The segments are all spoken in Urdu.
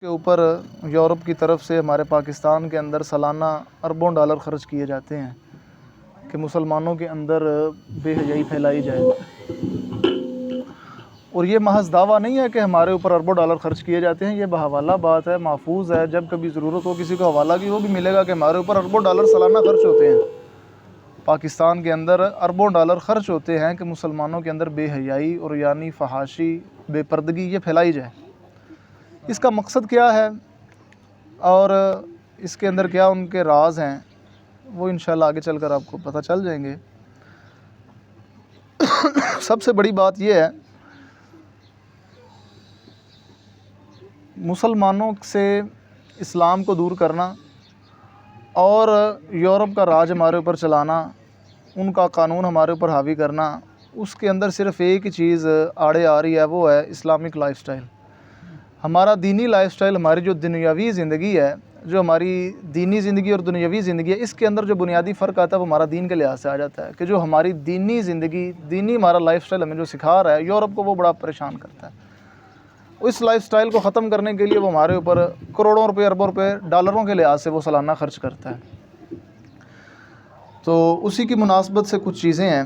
کے اوپر یورپ کی طرف سے ہمارے پاکستان کے اندر سالانہ اربوں ڈالر خرچ کیے جاتے ہیں کہ مسلمانوں کے اندر بے حیائی پھیلائی جائے، اور یہ محض دعویٰ نہیں ہے کہ ہمارے اوپر اربوں ڈالر خرچ کیے جاتے ہیں، یہ بحوالہ بات ہے، محفوظ ہے۔ جب کبھی ضرورت ہو کسی کو حوالہ کی، وہ بھی ملے گا کہ ہمارے اوپر اربوں ڈالر سالانہ خرچ ہوتے ہیں، پاکستان کے اندر اربوں ڈالر خرچ ہوتے ہیں کہ مسلمانوں کے اندر بے حیائی اور یعنی فحاشی، بے پردگی یہ پھیلائی جائے۔ اس کا مقصد کیا ہے اور اس کے اندر کیا ان کے راز ہیں، وہ انشاءاللہ آگے چل کر آپ کو پتہ چل جائیں گے۔ سب سے بڑی بات یہ ہے، مسلمانوں سے اسلام کو دور کرنا اور یورپ کا راج ہمارے اوپر چلانا، ان کا قانون ہمارے اوپر حاوی کرنا، اس کے اندر صرف ایک ہی چیز آڑے آ رہی ہے، وہ ہے اسلامک لائف سٹائل۔ ہمارا دینی لائف سٹائل، ہماری جو دنیاوی زندگی ہے، جو ہماری دینی زندگی اور دنیاوی زندگی ہے، اس کے اندر جو بنیادی فرق آتا ہے وہ ہمارا دین کے لحاظ سے آ جاتا ہے کہ جو ہماری دینی زندگی، دینی ہمارا لائف سٹائل ہمیں جو سکھا رہا ہے، یورپ کو وہ بڑا پریشان کرتا ہے۔ اس لائف سٹائل کو ختم کرنے کے لیے وہ ہمارے اوپر کروڑوں روپے، اربوں روپے، ڈالروں کے لحاظ سے وہ سالانہ خرچ کرتا ہے۔ تو اسی کی مناسبت سے کچھ چیزیں ہیں۔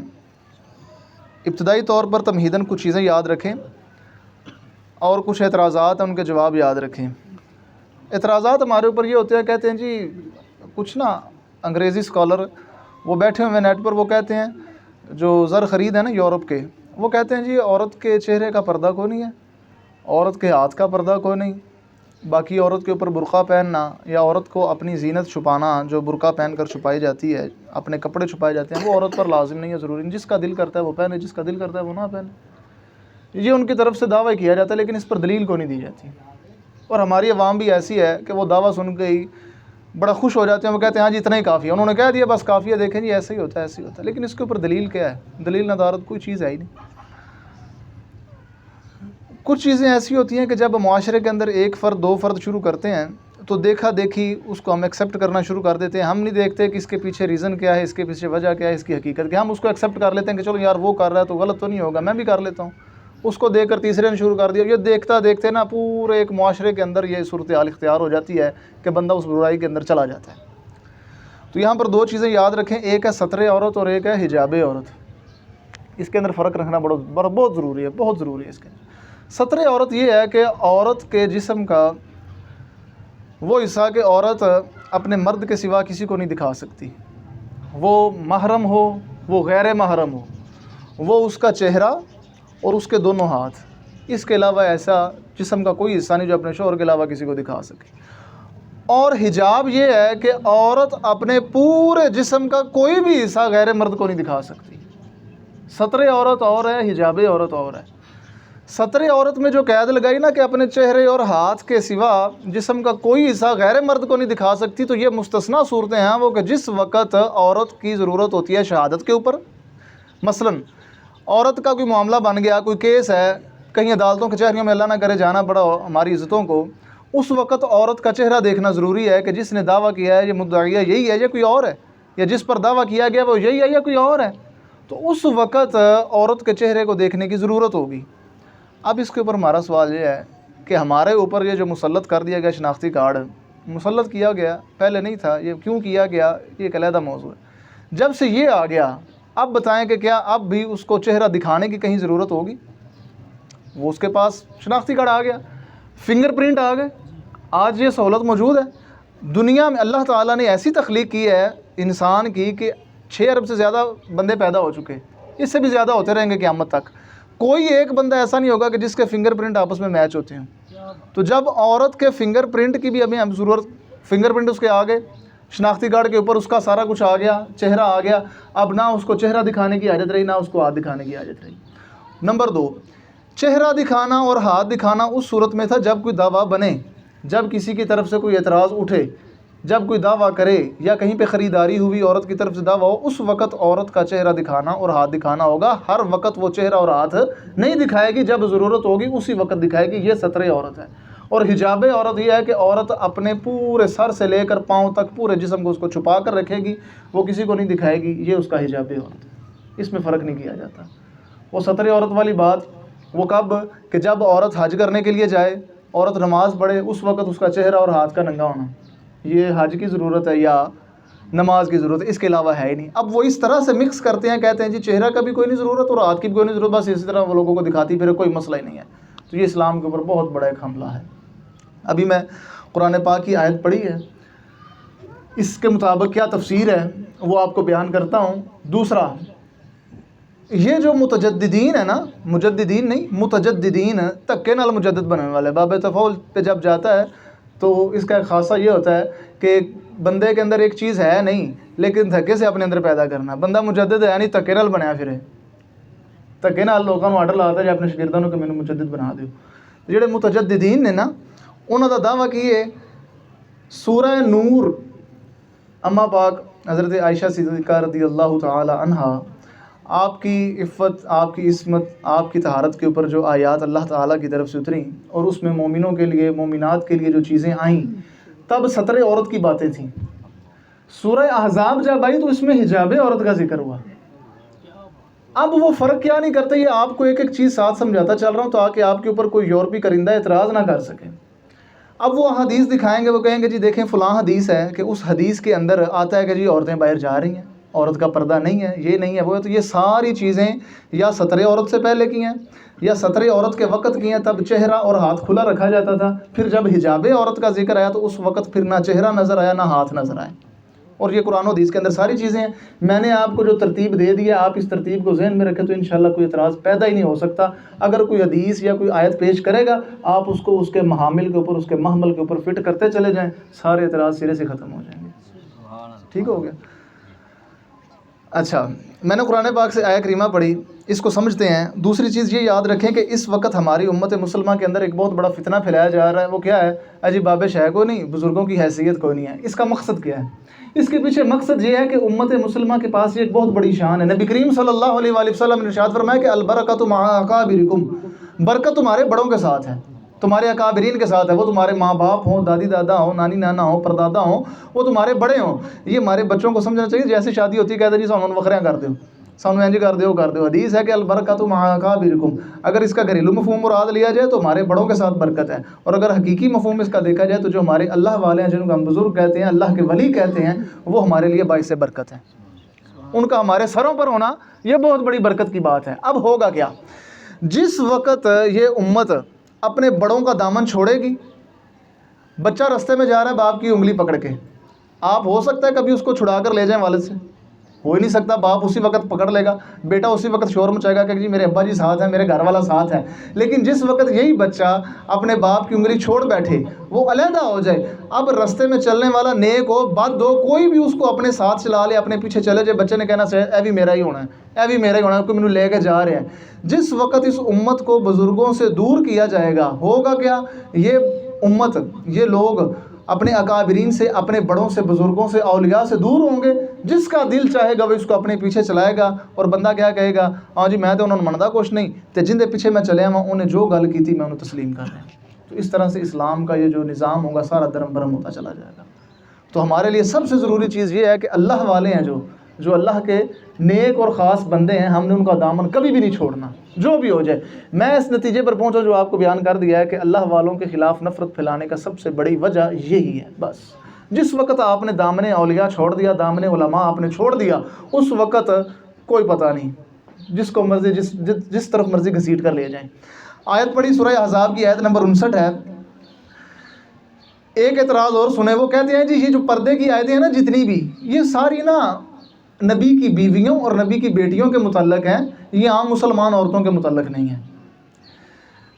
ابتدائی طور پر تمہیداً کچھ چیزیں یاد رکھیں اور کچھ اعتراضات ہیں، ان کے جواب یاد رکھیں۔ اعتراضات ہمارے اوپر یہ ہوتے ہیں، کہتے ہیں جی کچھ نا انگریزی اسکالر وہ بیٹھے ہوئے نیٹ پر، وہ کہتے ہیں جو زر خرید ہے نا یورپ کے، وہ کہتے ہیں جی عورت کے چہرے کا پردہ کوئی نہیں ہے، عورت کے ہاتھ کا پردہ کوئی نہیں، باقی عورت کے اوپر برقع پہننا یا عورت کو اپنی زینت چھپانا، جو برقع پہن کر چھپائی جاتی ہے، اپنے کپڑے چھپائے جاتے ہیں، وہ عورت پر لازم نہیں ہے، ضروری نہیں، جس کا دل کرتا ہے وہ پہنے، جس کا دل کرتا ہے وہ نہ پہنے۔ یہ ان کی طرف سے دعویٰ کیا جاتا ہے، لیکن اس پر دلیل کو نہیں دی جاتی۔ اور ہماری عوام بھی ایسی ہے کہ وہ دعویٰ سن کے ہی بڑا خوش ہو جاتے ہیں، وہ کہتے ہیں ہاں جی اتنا ہی کافی ہے، انہوں نے کہہ دیا بس کافی ہے، دیکھیں جی ایسے ہی ہوتا ہے، ایسے ہی ہوتا ہے، لیکن اس کے اوپر دلیل کیا ہے؟ دلیل ندارت کوئی چیز ہے ہی نہیں۔ کچھ چیزیں ایسی ہوتی ہیں کہ جب معاشرے کے اندر ایک فرد، دو فرد شروع کرتے ہیں تو دیکھا دیکھی اس کو ہم ایکسیپٹ کرنا شروع کر دیتے ہیں، ہم نہیں دیکھتے کہ اس کے پیچھے ریزن کیا ہے، اس کے پیچھے وجہ کیا ہے، اس کی حقیقت کیا ہے، ہم اس کو ایکسیپٹ کر لیتے ہیں کہ چلو یار وہ کر رہا ہے تو غلط تو نہیں ہوگا، میں بھی کر لیتا ہوں، اس کو دیکھ کر تیسرے نے شروع کر دیا۔ یہ دیکھتا دیکھتے نا پورے ایک معاشرے کے اندر یہ صورتحال اختیار ہو جاتی ہے کہ بندہ اس برائی کے اندر چلا جاتا ہے۔ تو یہاں پر دو چیزیں یاد رکھیں، ایک ہے ستر عورت اور ایک ہے حجاب عورت۔ اس کے اندر فرق رکھنا بہت ضروری ہے، بہت ضروری ہے۔ اس کے اندر ستر عورت یہ ہے کہ عورت کے جسم کا وہ حصہ کہ عورت اپنے مرد کے سوا کسی کو نہیں دکھا سکتی، وہ محرم ہو، وہ غیر محرم ہو، وہ اس کا چہرہ اور اس کے دونوں ہاتھ، اس کے علاوہ ایسا جسم کا کوئی حصہ نہیں جو اپنے شوہر کے علاوہ کسی کو دکھا سکے۔ اور حجاب یہ ہے کہ عورت اپنے پورے جسم کا کوئی بھی حصہ غیر مرد کو نہیں دکھا سکتی۔ ستر عورت اور ہے، حجاب عورت اور ہے۔ ستر عورت میں جو قید لگائی نا کہ اپنے چہرے اور ہاتھ کے سوا جسم کا کوئی حصہ غیر مرد کو نہیں دکھا سکتی، تو یہ مستثنیٰ صورتیں ہیں وہ کہ جس وقت عورت کی ضرورت ہوتی ہے شہادت کے اوپر، مثلا عورت کا کوئی معاملہ بن گیا، کوئی کیس ہے، کہیں عدالتوں کچہریوں میں اللہ نہ کرے جانا پڑا ہماری عزتوں کو، اس وقت عورت کا چہرہ دیکھنا ضروری ہے کہ جس نے دعویٰ کیا ہے یہ مدعیہ یہی ہے یا کوئی اور ہے، یا جس پر دعویٰ کیا گیا وہ یہی ہے یا کوئی اور ہے، تو اس وقت عورت کے چہرے کو دیکھنے کی ضرورت ہوگی۔ اب اس کے اوپر ہمارا سوال یہ ہے کہ ہمارے اوپر یہ جو مسلط کر دیا گیا شناختی کارڈ، مسلط کیا گیا، پہلے نہیں تھا، یہ کیوں کیا گیا یہ ایک علیحدہ موضوع ہے۔ جب سے یہ آ گیا، اب بتائیں کہ کیا اب بھی اس کو چہرہ دکھانے کی کہیں ضرورت ہوگی؟ وہ اس کے پاس شناختی کارڈ آ گیا، فنگر پرنٹ آ گئے، آج یہ سہولت موجود ہے دنیا میں۔ اللہ تعالیٰ نے ایسی تخلیق کی ہے انسان کی کہ 6 ارب سے زیادہ بندے پیدا ہو چکے، اس سے بھی زیادہ ہوتے رہیں گے قیامت تک۔ کوئی ایک بندہ ایسا نہیں ہوگا کہ جس کے فنگر پرنٹ آپس میں میچ ہوتے ہیں۔ تو جب عورت کے فنگر پرنٹ کی بھی ہمیں ضرورت، فنگر پرنٹ اس کے آگے، شناختی کارڈ کے اوپر اس کا سارا کچھ آ گیا، چہرہ آ گیا، اب نہ اس کو چہرہ دکھانے کی حاجت رہی، نہ اس کو ہاتھ دکھانے کی حاجت رہی۔ نمبر 2، چہرہ دکھانا اور ہاتھ دکھانا اس صورت میں تھا جب کوئی دعویٰ بنے، جب کسی کی طرف سے کوئی اعتراض اٹھے، جب کوئی دعویٰ کرے یا کہیں پہ خریداری ہوئی، عورت کی طرف سے دعویٰ ہو، اس وقت عورت کا چہرہ دکھانا اور ہاتھ دکھانا ہوگا۔ ہر وقت وہ چہرہ اور ہاتھ نہیں دکھائے گی، جب ضرورت ہوگی اسی وقت دکھائے گی۔ یہ ستر عورت ہے۔ اور حجاب عورت یہ ہے کہ عورت اپنے پورے سر سے لے کر پاؤں تک پورے جسم کو اس کو چھپا کر رکھے گی، وہ کسی کو نہیں دکھائے گی، یہ اس کا حجاب عورت ہے۔ اس میں فرق نہیں کیا جاتا۔ وہ ستر عورت والی بات وہ کب کہ جب عورت حج کرنے کے لیے جائے عورت نماز پڑھے اس وقت اس کا چہرہ اور ہاتھ کا ننگا ہونا، یہ حج کی ضرورت ہے یا نماز کی ضرورت ہے، اس کے علاوہ ہے ہی نہیں۔ اب وہ اس طرح سے مکس کرتے ہیں، کہتے ہیں جی چہرہ کا بھی کوئی نہیں ضرورت اور ہاتھ کی بھی کوئی نہیں ضرورت، بس اسی طرح وہ لوگوں کو دکھاتی پھر کوئی مسئلہ ہی نہیں ہے۔ تو یہ اسلام کے اوپر بہت بڑا ایک حملہ ہے۔ ابھی میں قرآن پاک کی آیت پڑھی ہے، اس کے مطابق کیا تفسیر ہے وہ آپ کو بیان کرتا ہوں۔ دوسرا، یہ جو متجددین ہے نا، مجددین نہیں، متجددین تکے نال مجدد بننے والے، باب تفعول پہ جب جاتا ہے تو اس کا ایک خاصہ یہ ہوتا ہے کہ بندے کے اندر ایک چیز ہے نہیں لیکن دھکے سے اپنے اندر پیدا کرنا۔ بندہ مجدد ہے نہیں تکے نال بنیا پھر دھکے نال لوگوں کو آرڈر لاتا ہے اپنے شاگردوں کو کہ مینوں مجدد بنا دیو۔ جڑے متجددین نے نا انہوں کا دعویٰ کی ہے، سورہ نور اماں پاک حضرت عائشہ صدیقہ رضی اللہ تعالی عنہا، آپ کی عفت، آپ کی عصمت، آپ کی طہارت کے اوپر جو آیات اللہ تعالیٰ کی طرف سے اتریں اور اس میں مومنوں کے لیے، مومنات کے لیے جو چیزیں آئیں، تب ستر عورت کی باتیں تھیں۔ سورہ احزاب جب آئی تو اس میں حجاب عورت کا ذکر ہوا۔ اب وہ فرق کیا نہیں کرتے، یہ آپ کو ایک ایک چیز ساتھ سمجھاتا چل رہا ہوں تاکہ آپ کے اوپر کوئی یورپی کرندہ اعتراض نہ کر سکے۔ اب وہ حدیث دکھائیں گے، وہ کہیں گے جی دیکھیں فلاں حدیث ہے کہ اس حدیث کے اندر آتا ہے کہ جی عورتیں باہر جا رہی ہیں، عورت کا پردہ نہیں ہے، یہ نہیں ہے وہ ہے۔ تو یہ ساری چیزیں یا ستر عورت سے پہلے کی ہیں یا ستر عورت کے وقت کی ہیں، تب چہرہ اور ہاتھ کھلا رکھا جاتا تھا۔ پھر جب حجاب عورت کا ذکر آیا تو اس وقت پھر نہ چہرہ نظر آیا نہ ہاتھ نظر آئے۔ اور یہ قرآن و حدیث کے اندر ساری چیزیں ہیں۔ میں نے آپ کو جو ترتیب دے دی ہے، آپ اس ترتیب کو ذہن میں رکھیں تو انشاءاللہ کوئی اعتراض پیدا ہی نہیں ہو سکتا۔ اگر کوئی حدیث یا کوئی آیت پیش کرے گا، آپ اس کو اس کے محامل کے اوپر، اس کے محمل کے اوپر فٹ کرتے چلے جائیں، سارے اعتراض سرے سے ختم ہو جائیں گے۔ ٹھیک ہو گیا؟ اچھا، میں نے قرآن پاک سے آیہ کریمہ پڑھی، اس کو سمجھتے ہیں۔ دوسری چیز یہ یاد رکھیں کہ اس وقت ہماری امت مسلمہ کے اندر ایک بہت بڑا فتنہ پھیلایا جا رہا ہے۔ وہ کیا ہے؟ اجی باب شہ کو نہیں، بزرگوں کی حیثیت کوئی نہیں ہے۔ اس کا مقصد کیا ہے؟ اس کے پیچھے مقصد یہ ہے کہ امت مسلمہ کے پاس یہ ایک بہت بڑی شان ہے۔ نبی کریم صلی اللہ علیہ وآلہ وسلم نے ارشاد فرمایا کہ البرکۃ مع اکابرکم، برکت تمہارے بڑوں کے ساتھ ہے، تمہارے اکابرین کے ساتھ ہے۔ وہ تمہارے ماں باپ ہوں، دادی دادا ہوں، نانی نانا ہوں، پردادا ہوں، وہ تمہارے بڑے ہوں۔ یہ ہمارے بچوں کو سمجھنا چاہیے، جیسے شادی ہوتی ہے کہتے ہیں جی سانوں وکھریاں کر دیو، سانوں انج کر دیو کر دیو۔ حدیث ہے کہ البرکۃ مع اکابرکم، اگر اس کا گھریلو مفہوم مراد لیا جائے تو ہمارے بڑوں کے ساتھ برکت ہے، اور اگر حقیقی مفہوم اس کا دیکھا جائے تو جو ہمارے اللہ والے ہیں، جن کو ہم بزرگ کہتے ہیں، اللہ کے ولی کہتے ہیں، وہ ہمارے لیے باعث برکت ہے۔ ان کا ہمارے سروں پر ہونا یہ بہت بڑی برکت کی بات ہے۔ اب ہوگا کیا؟ جس وقت یہ امت اپنے بڑوں کا دامن چھوڑے گی، بچہ رستے میں جا رہا ہے باپ کی انگلی پکڑ کے، آپ ہو سکتا ہے کبھی اس کو چھڑا کر لے جائیں والد سے؟ ہو ہی نہیں سکتا۔ باپ اسی وقت پکڑ لے گا، بیٹا اسی وقت شور مچائے گا کہ جی میرے ابا جی ساتھ ہیں، میرے گھر والا ساتھ ہے۔ لیکن جس وقت یہی بچہ اپنے باپ کی انگلی چھوڑ بیٹھے، وہ علیحدہ ہو جائے، اب رستے میں چلنے والا نیک ہو بد ہو، کوئی بھی اس کو اپنے ساتھ چلا لے، اپنے پیچھے چلے جائے، بچے نے کہنا اے بھی میرا ہی ہونا ہے، اے بھی میرا ہی ہونا ہے، کوئی مینوں لے کے جا رہے ہیں۔ جس وقت اس امت کو بزرگوں سے دور کیا جائے گا، ہوگا کیا؟ یہ امت، یہ لوگ اپنے اکابرین سے، اپنے بڑوں سے، بزرگوں سے، اولیاء سے دور ہوں گے۔ جس کا دل چاہے گا وہ اس کو اپنے پیچھے چلائے گا، اور بندہ کیا کہے گا؟ ہاں جی میں تو انہوں نے مندا کچھ نہیں، تے جن دے پیچھے میں چلے ہوں انہیں جو گل کی تھی میں انہوں تسلیم کر رہا ہوں۔ تو اس طرح سے اسلام کا یہ جو نظام ہوگا سارا درم برم ہوتا چلا جائے گا۔ تو ہمارے لیے سب سے ضروری چیز یہ ہے کہ اللہ والے ہیں جو اللہ کے نیک اور خاص بندے ہیں، ہم نے ان کا دامن کبھی بھی نہیں چھوڑنا، جو بھی ہو جائے۔ میں اس نتیجے پر پہنچا جو آپ کو بیان کر دیا ہے کہ اللہ والوں کے خلاف نفرت پھیلانے کا سب سے بڑی وجہ یہی ہے۔ بس جس وقت آپ نے دامن اولیاء چھوڑ دیا، دامن علماء آپ نے چھوڑ دیا، اس وقت کوئی پتہ نہیں، جس کو مرضی جس طرف مرضی گھسیٹ کر لے جائیں۔ آیت پڑھی سورہ احزاب کی آیت نمبر 59 ہے۔ ایک اعتراض اور سنیں، وہ کہتے ہیں جی یہ جو پردے کی آیتیں ہیں نا جتنی بھی، یہ ساری نا نبی کی بیویوں اور نبی کی بیٹیوں کے متعلق ہیں، یہ عام مسلمان عورتوں کے متعلق نہیں ہیں۔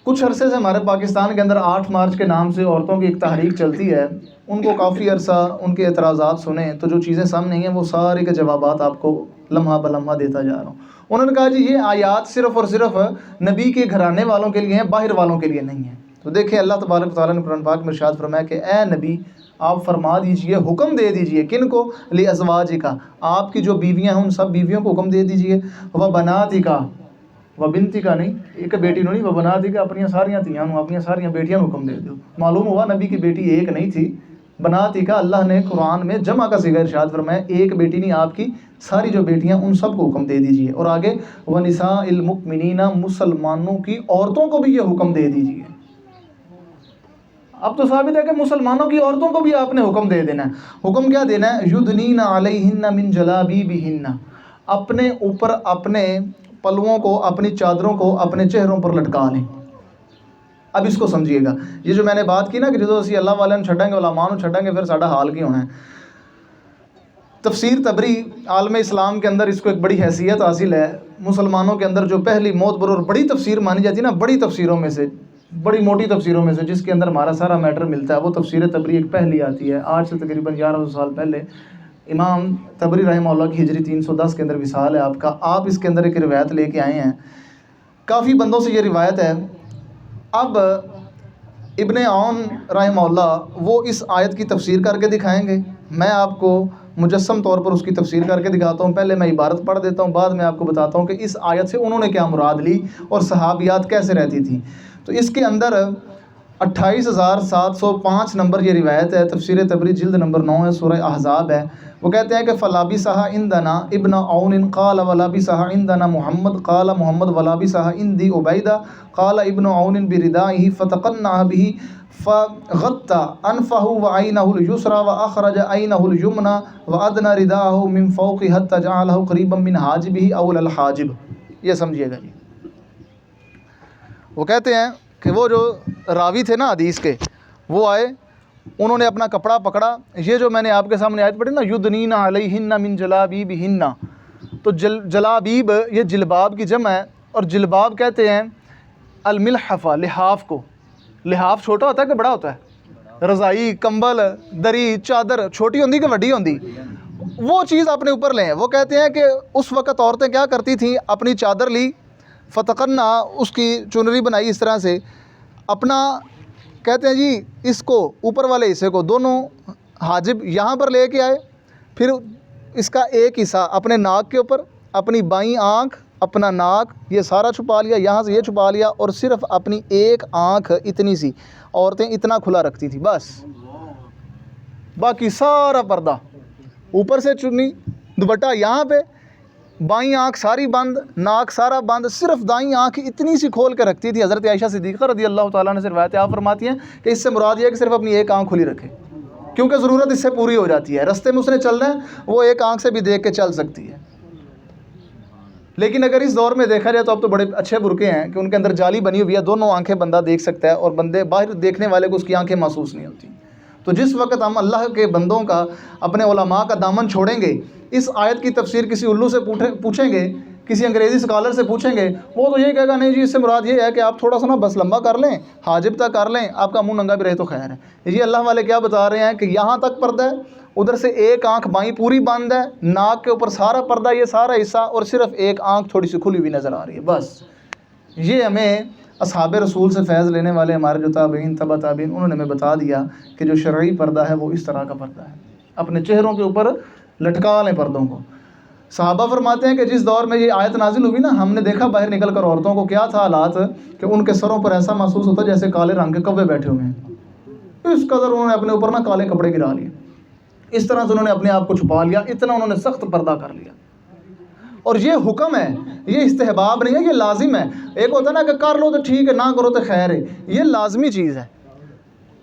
کچھ عرصے سے ہمارے پاکستان کے اندر 8 مارچ کے نام سے عورتوں کی ایک تحریک چلتی ہے، ان کو کافی عرصہ ان کے اعتراضات سنیں تو جو چیزیں سامنے ہیں وہ سارے کے جوابات آپ کو لمحہ بلمحہ دیتا جا رہا ہوں۔ انہوں نے کہا جی یہ آیات صرف اور صرف نبی کے گھرانے والوں کے لیے ہیں، باہر والوں کے لیے نہیں ہیں۔ تو دیکھیں اللہ تبارک و تعالیٰ نے قرآن پاک میں ارشاد فرمایا کہ اے نبی آپ فرما دیجئے، حکم دے دیجئے، کن کو؟ لِأَزْوَاجِكَ، آپ کی جو بیویاں ہیں ان سب بیویوں کو حکم دے دیجئے، وَبَنَاتِكَ، وَبِنْتِكَ نہیں، ایک بیٹی نہیں، وَبَنَاتِكَ اپنی ساریاں تیاں نو، اپنی ساریاں بیٹیاں نو حکم دے دو۔ معلوم ہوا نبی کی بیٹی ایک نہیں تھی، بناتِكَ اللہ نے قرآن میں جمع کا صیغہ ارشاد فرمایا، ایک بیٹی نہیں، آپ کی ساری جو بیٹیاں ان سب کو حکم دے دیجئے۔ اور آگے وَنِسَاءِ الْمُؤْمِنِينَ، مسلمانوں کی عورتوں کو بھی یہ حکم دے دیجئے۔ اب تو ثابت ہے کہ مسلمانوں کی عورتوں کو بھی آپ نے حکم دے دینا ہے۔ حکم کیا دینا ہے؟ یدنین علیہن من جلابیبہن، اپنے اوپر اپنے پلوؤں کو، اپنی چادروں کو اپنے چہروں پر لٹکا لیں۔ اب اس کو سمجھیے گا، یہ جو میں نے بات کی نا کہ جدو اسی اللہ والے چھڈیں گے، علماء نوں چھڈیں گے، پھر ساڈا حال کی ہونا ہے۔ تفسیر تبری عالم اسلام کے اندر اس کو ایک بڑی حیثیت حاصل ہے۔ مسلمانوں کے اندر جو پہلی معتبر اور بڑی تفسیر مانی جاتی ہے نا، بڑی تفسیروں میں سے، بڑی موٹی تفسیروں میں سے، جس کے اندر ہمارا سارا میٹر ملتا ہے، وہ تفسیر تبری ایک پہلی آتی ہے۔ آج سے تقریباً 1100 سال پہلے امام تبری رحمہ اللہ کی ہجری 310 کے اندر وصال ہے آپ کا۔ آپ اس کے اندر ایک روایت لے کے آئے ہیں، کافی بندوں سے یہ روایت ہے۔ اب ابن عون رحمہ اللہ وہ اس آیت کی تفسیر کر کے دکھائیں گے، میں آپ کو مجسم طور پر اس کی تفسیر کر کے دکھاتا ہوں۔ پہلے میں عبارت پڑھ دیتا ہوں، بعد میں آپ کو بتاتا ہوں کہ اس آیت سے انہوں نے کیا مراد لی اور صحابیات کیسے رہتی تھیں۔ تو اس کے اندر 28,705 نمبر یہ روایت ہے، تفسیر تبری جلد نمبر 9 ہے، سورہ احزاب ہے۔ وہ کہتے ہیں کہ فلابسھا عندنا ابن عون قال ولابسھا عندنا محمد قال محمد ولابسھا عندي عبیدہ قال ابن عون بردائه فتقنع به فغطى انفه وعينه اليسرى واخرج عينه اليمنى وادنى رداءه من فوق حتى جعله قريبا من حاجبه او الحاجب۔ یہ سمجھیے گا جی۔ وہ کہتے ہیں کہ وہ جو راوی تھے نا حدیث کے، وہ آئے، انہوں نے اپنا کپڑا پکڑا، یہ جو میں نے آپ کے سامنے آیت پڑھی نا، یدنین علیہن من جلابیبہن، تو جلابیب یہ جلباب کی جمع ہے، اور جلباب کہتے ہیں الملحفہ، لحاف کو۔ لحاف چھوٹا ہوتا ہے کہ بڑا ہوتا ہے؟ رضائی، کمبل، دری، چادر چھوٹی ہوندی کہ وڈی ہوندی؟ وہ چیز اپنے اوپر لیں۔ وہ کہتے ہیں کہ اس وقت عورتیں کیا کرتی تھیں، اپنی چادر لی، فتقنا، اس کی چنری بنائی اس طرح سے، اپنا کہتے ہیں جی اس کو اوپر والے حصے کو دونوں حاجب یہاں پر لے کے آئے، پھر اس کا ایک حصہ اپنے ناک کے اوپر، اپنی بائیں آنکھ، اپنا ناک، یہ سارا چھپا لیا، یہاں سے یہ چھپا لیا، اور صرف اپنی ایک آنکھ اتنی سی عورتیں اتنا کھلا رکھتی تھی بس، باقی سارا پردہ اوپر سے چنی، دوپٹہ یہاں پہ، بائیں آنکھ ساری بند، ناک سارا بند، صرف دائیں آنکھ اتنی سی کھول کے رکھتی تھی۔ حضرت عائشہ صدیقہ رضی اللہ تعالیٰ عنہ سے روایت آپ فرماتی ہیں کہ اس سے مراد یہ ہے کہ صرف اپنی ایک آنکھ کھلی رکھے، کیونکہ ضرورت اس سے پوری ہو جاتی ہے، رستے میں اس نے چلنا ہے، وہ ایک آنکھ سے بھی دیکھ کے چل سکتی ہے۔ لیکن اگر اس دور میں دیکھا جائے تو اب تو بڑے اچھے برقعے ہیں کہ ان کے اندر جالی بنی ہوئی ہے، دونوں آنکھیں بندہ دیکھ سکتا ہے، اور بندے باہر دیکھنے والے کو اس کی آنکھیں محسوس نہیں ہوتی۔ تو جس وقت ہم اللہ کے بندوں کا، اپنے علماء کا دامن چھوڑیں گے، اس آیت کی تفسیر کسی الو سے پوچھیں گے، کسی انگریزی اسکالر سے پوچھیں گے، وہ تو یہ کہے گا نہیں جی اس سے مراد یہ ہے کہ آپ تھوڑا سا نا بس لمبا کر لیں، حاجب تک کر لیں، آپ کا منہ ننگا بھی رہے تو خیر ہے۔ یہ اللہ والے کیا بتا رہے ہیں کہ یہاں تک پردہ ہے، ادھر سے ایک آنکھ بائیں پوری بند ہے، ناک کے اوپر سارا پردہ، یہ سارا حصہ، اور صرف ایک آنکھ تھوڑی سی کھلی ہوئی نظر آ رہی ہے بس۔ یہ ہمیں اصحاب رسول سے فیض لینے والے ہمارے جو تابعین، تبع تابعین، انہوں نے ہمیں بتا دیا کہ جو شرعی پردہ ہے وہ اس طرح کا پردہ ہے، اپنے چہروں کے اوپر لٹکا لیں پردوں کو۔ صحابہ فرماتے ہیں کہ جس دور میں یہ آیت نازل ہوئی نا، ہم نے دیکھا باہر نکل کر عورتوں کو کیا تھا حالات، کہ ان کے سروں پر ایسا محسوس ہوتا جیسے کالے رنگ کے کوے بیٹھے ہوئے ہیں، اس قدر انہوں نے اپنے اوپر نا کالے کپڑے گرا لیے، اس طرح سے انہوں نے اپنے آپ کو چھپا لیا، اتنا انہوں نے سخت پردہ کر لیا۔ اور یہ حکم ہے، یہ استحباب نہیں ہے، یہ لازم ہے۔ ایک ہوتا ہے نا کہ کر لو تو ٹھیک ہے، نہ کرو تو خیر ہے، یہ لازمی چیز ہے۔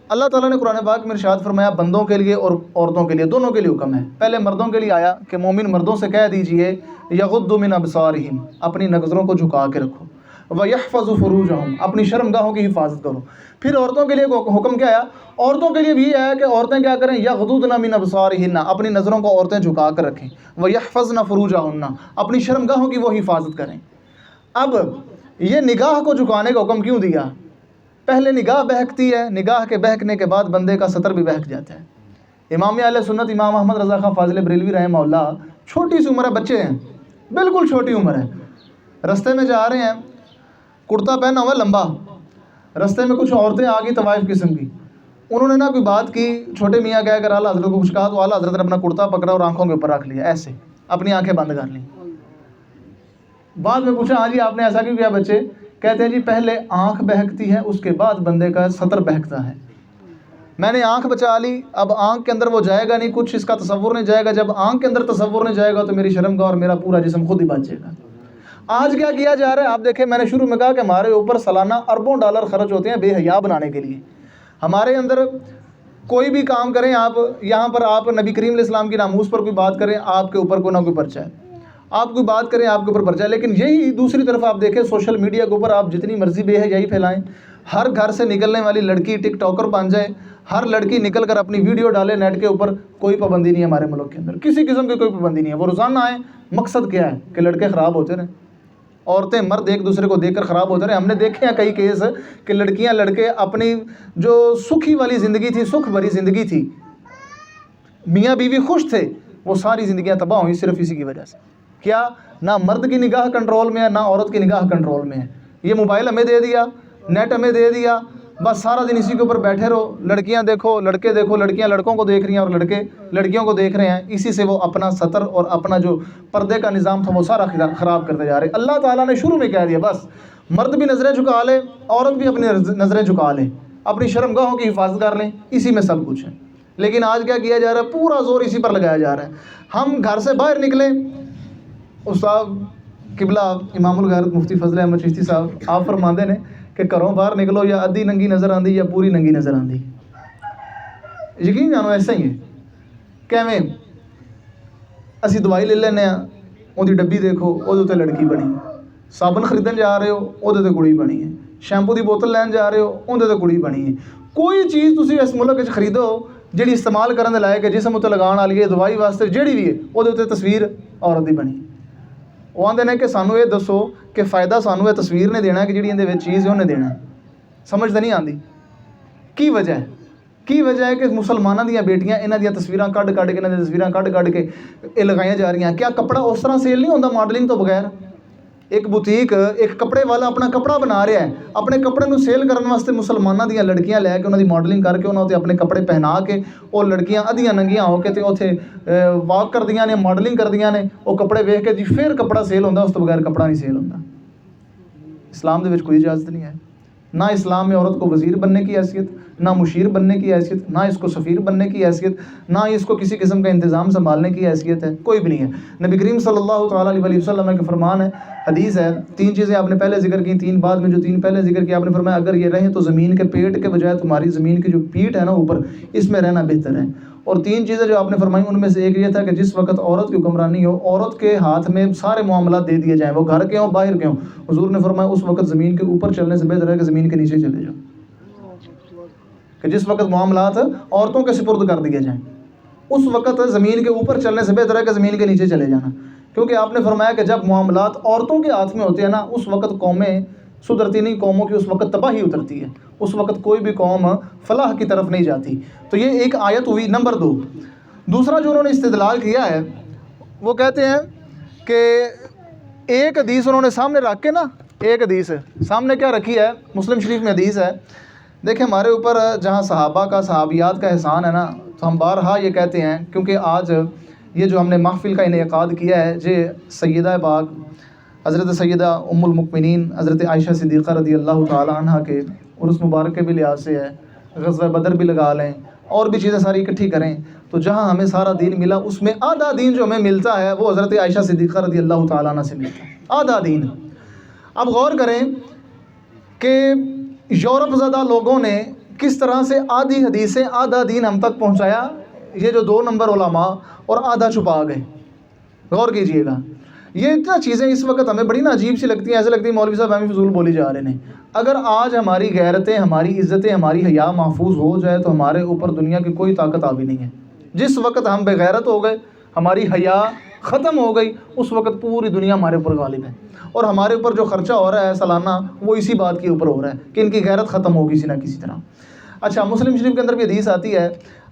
اللہ تعالیٰ نے قرآن پاک میں ارشاد فرمایا بندوں کے لیے اور عورتوں کے لیے، دونوں کے لیے حکم ہے۔ پہلے مردوں کے لیے آیا کہ مومن مردوں سے کہہ دیجئے یغضوا من ابصارہم، اپنی نظروں کو جھکا کے رکھو، ویحفظوا فروجہم، اپنی شرمگاہوں کی حفاظت کرو۔ پھر عورتوں کے لیے حکم کیا ہے؟ عورتوں کے لیے بھی یہ ہے کہ عورتیں کیا کریں؟ یغضضن من ابصارہن، اپنی نظروں کو عورتیں جھکا کر رکھیں، ویحفظن فروجہن، اپنی شرمگاہوں کی وہ حفاظت کریں۔ اب یہ نگاہ کو جھکانے کا حکم کیوں دیا؟ پہلے نگاہ بہکتی ہے، نگاہ کے بہکنے کے بعد بندے کا سطر بھی بہک جاتا ہے۔ امام اہل سنت امام احمد رضا خان فاضل بریلوی رحمہ اللہ، چھوٹی سی عمر ہے، بچے ہیں، بالکل چھوٹی عمر ہے، رستے میں جا رہے ہیں، کرتا پہنا ہوا لمبا، رستے میں کچھ عورتیں آ گئی طوائف قسم کی، انہوں نے نا کوئی بات کی، چھوٹے میاں کہہ کر اعلیٰ حضرت کو کچھ کہا تو اعلیٰ حضرت نے اپنا کرتا پکڑا اور آنکھوں کے اوپر رکھ لیا، ایسے اپنی آنکھیں بند کر لیں۔ بعد میں پوچھا ہاں جی آپ نے ایسا کیوں کیا بچے؟ کہتے ہیں جی پہلے آنکھ بہکتی ہے، اس کے بعد بندے کا سطر بہکتا ہے۔ میں نے آنکھ بچا لی، اب آنکھ کے اندر وہ جائے گا نہیں، کچھ اس کا تصور نہیں جائے گا، جب آنکھ کے اندر تصور نہیں جائے گا تو میری شرمگاہ اور میرا پورا جسم خود ہی بچ جائے گا۔ آج کیا کیا جا رہا ہے؟ آپ دیکھیں، میں نے شروع میں کہا کہ ہمارے اوپر سالانہ اربوں ڈالر خرچ ہوتے ہیں بے حیا بنانے کے لیے۔ ہمارے اندر کوئی بھی کام کریں آپ، یہاں پر آپ نبی کریم علیہ السلام کی ناموس پر کوئی بات کریں، آپ کے اوپر کوئی نہ کوئی پرچہ ہے، آپ کوئی بات کریں آپ کے اوپر پرچہ ہے۔ لیکن یہی دوسری طرف آپ دیکھیں سوشل میڈیا کے اوپر آپ جتنی مرضی بے حیائی پھیلائیں، ہر گھر سے نکلنے والی لڑکی ٹک ٹاکر بن جائے، ہر لڑکی نکل کر اپنی ویڈیو ڈالے نیٹ کے اوپر، کوئی پابندی نہیں ہے ہمارے ملک کے اندر، کسی قسم کی کوئی پابندی نہیں ہے۔ وہ روزانہ آئیں، مقصد کیا ہے کہ لڑکے خراب ہوتے رہیں، عورتیں مرد ایک دوسرے کو دیکھ کر خراب ہوتے رہے۔ ہم نے دیکھے ہیں کئی کیس کہ لڑکیاں لڑکے اپنی جو سکھی والی زندگی تھی، سکھ بھری زندگی تھی، میاں بیوی خوش تھے، وہ ساری زندگیاں تباہ ہوئی صرف اسی کی وجہ سے۔ کیا؟ نہ مرد کی نگاہ کنٹرول میں ہے، نہ عورت کی نگاہ کنٹرول میں ہے۔ یہ موبائل ہمیں دے دیا، نیٹ ہمیں دے دیا، بس سارا دن اسی کے اوپر بیٹھے رہو، لڑکیاں دیکھو، لڑکے دیکھو، لڑکیاں لڑکوں کو دیکھ رہی ہیں اور لڑکے لڑکیوں کو دیکھ رہے ہیں، اسی سے وہ اپنا سطر اور اپنا جو پردے کا نظام تھا وہ سارا خراب کرتے جا رہے ہیں۔ اللہ تعالیٰ نے شروع میں کہہ دیا بس مرد بھی نظریں جھکا لے، عورت بھی اپنی نظریں جھکا لے، اپنی شرمگاہوں کی حفاظت کر لیں، اسی میں سب کچھ ہے۔ لیکن آج کیا کیا جا رہا ہے؟ پورا زور اسی پر لگایا جا رہا ہے۔ ہم گھر سے باہر نکلیں، استاد قبلہ امام الغیرت مفتی فضل احمد چشتی صاحب آپ فرماندے نے کہ گھروں باہر نکلو یا ادھی ننگی نظر آندی یا پوری ننگی نظر آندی۔ یقین جانو ایسا ہی ہے کیویں اسی دوائی لے لینے ہاں، اودی ڈبی دیکھو اودے تے لڑکی بنی، صابن خریدن جا رہے ہو اودے تے کڑی بنی ہے، شیمپو دی بوتل لین جا رہے ہو اودے تے کڑی بنی ہے۔ کوئی چیز تسی اس ملک وچ خریدو جیڑی استعمال کرن دے لائق ہے، جسم تے لگان والی ہے، دوائی واسطے جیڑی بھی ہے اودے تے تصویر عورت دی بنی۔ وہ آندے نے کہ سانو یہ دسو کہ فائدہ سانو یہ تصویر نے دینا ہے کہ جیڑی اندے وچ چیز ہے انہیں دینا ہے؟ سمجھ نہیں آندی کی وجہ ہے؟ کی وجہ ہے کہ مسلمانوں دیاں بیٹیاں انہاں دیاں تصویراں کڈ کڈ کے، انہاں دی تصویراں کڈ کڈ کے یہ لگائیاں جا رہی ہیں۔ کیا کپڑا اس طرح سیل نہیں ہوتا ماڈلنگ تو بغیر؟ ایک بوتیک، ایک کپڑے والا اپنا کپڑا بنا رہا ہے، اپنے کپڑے نو سیل کرنے واسطے مسلمانوں دیاں لڑکیاں لے کے انہاں دی ماڈلنگ کر کے انہاں تے اپنے کپڑے پہنا کے وہ لڑکیاں ادھیاں ننگیاں ہو کے تے اوتھے واک کردیاں نے، ماڈلنگ کردیاں نے، وہ کپڑے ویکھ کے جی پھر کپڑا سیل ہوندا، اس تو بغیر کپڑا نہیں سیل ہوندا۔ اسلام دے وچ کوئی اجازت نہیں ہے، نہ اسلام میں عورت کو وزیر بننے کی حیثیت، نہ مشیر بننے کی حیثیت، نہ اس کو سفیر بننے کی حیثیت، نہ اس کو کسی قسم کا انتظام سنبھالنے کی حیثیت ہے، کوئی بھی نہیں ہے۔ نبی کریم صلی اللہ تعالیٰ علیہ وسلم کے فرمان ہے، حدیث ہے، 3 چیزیں آپ نے پہلے ذکر کی، 3 بعد میں جو 3 پہلے ذکر کی، آپ نے فرمایا اگر یہ رہیں تو زمین کے پیٹ کے بجائے تمہاری زمین کی جو پیٹھ ہے نا اوپر، اس میں رہنا بہتر ہے۔ اور 3 چیزیں جو آپ نے فرمائی ان میں سے ایک یہ تھا کہ جس وقت عورت کی حکمرانی ہو، عورت کے ہاتھ میں سارے معاملات دے دیے جائیں، وہ گھر کے ہوں باہر کے ہوں، حضور نے فرمایا اس وقت زمین کے اوپر چلنے سے بہتر ہے کہ زمین کے نیچے چلے جاؤ، کہ جس وقت معاملات عورتوں کے سپرد کر دیے جائیں اس وقت زمین کے اوپر چلنے سے بہتر ہے کہ زمین کے نیچے چلے جانا، کیونکہ آپ نے فرمایا کہ جب معاملات عورتوں کے ہاتھ میں ہوتے ہیں نا اس وقت قومیں سدھرتی نہیں، قوموں کی اس وقت تباہی اترتی ہے، اس وقت کوئی بھی قوم فلاح کی طرف نہیں جاتی۔ تو یہ ایک آیت ہوئی۔ نمبر 2، دوسرا جو انہوں نے استدلال کیا ہے وہ کہتے ہیں کہ ایک حدیث انہوں نے سامنے رکھ کے نا، ایک حدیث سامنے کیا رکھی ہے، مسلم شریف میں حدیث ہے، دیکھیں ہمارے اوپر جہاں صحابہ کا صحابیات کا احسان ہے نا، تو ہم بارہا یہ کہتے ہیں، کیونکہ آج یہ جو ہم نے محفل کا انعقاد کیا ہے یہ سیدہ پاک حضرت سیدہ ام المؤمنین حضرت عائشہ صدیقہ رضی اللہ تعالی عنہ کے عرس مبارک کے بھی لحاظ سے ہے، غزوہ بدر بھی لگا لیں اور بھی چیزیں ساری اکٹھی کریں، تو جہاں ہمیں سارا دین ملا اس میں آدھا دین جو ہمیں ملتا ہے وہ حضرت عائشہ صدیقہ رضی اللہ تعالی عنہ سے ملتا ہے، آدھا دین۔ اب غور کریں کہ یورپ زدہ لوگوں نے کس طرح سے آدھی حدیثیں آدھا دین ہم تک پہنچایا، یہ جو 2 نمبر علماء اور آدھا چھپا گئے۔ غور کیجئے گا، یہ اتنا چیزیں اس وقت ہمیں بڑی نا عجیب سی لگتی ہیں، ایسے لگتی ہے مولوی صاحب ہمیں فضول بولی جا رہے ہیں۔ اگر آج ہماری غیرتیں، ہماری عزتیں، ہماری حیا محفوظ ہو جائے تو ہمارے اوپر دنیا کی کوئی طاقت آوی نہیں ہے۔ جس وقت ہم بے غیرت ہو گئے، ہماری حیا ختم ہو گئی، اس وقت پوری دنیا ہمارے اوپر غالب ہے، اور ہمارے اوپر جو خرچہ ہو رہا ہے سالانہ وہ اسی بات کے اوپر ہو رہا ہے کہ ان کی غیرت ختم ہو کسی نہ کسی طرح۔ اچھا، مسلم شریف کے اندر بھی حدیث آتی ہے،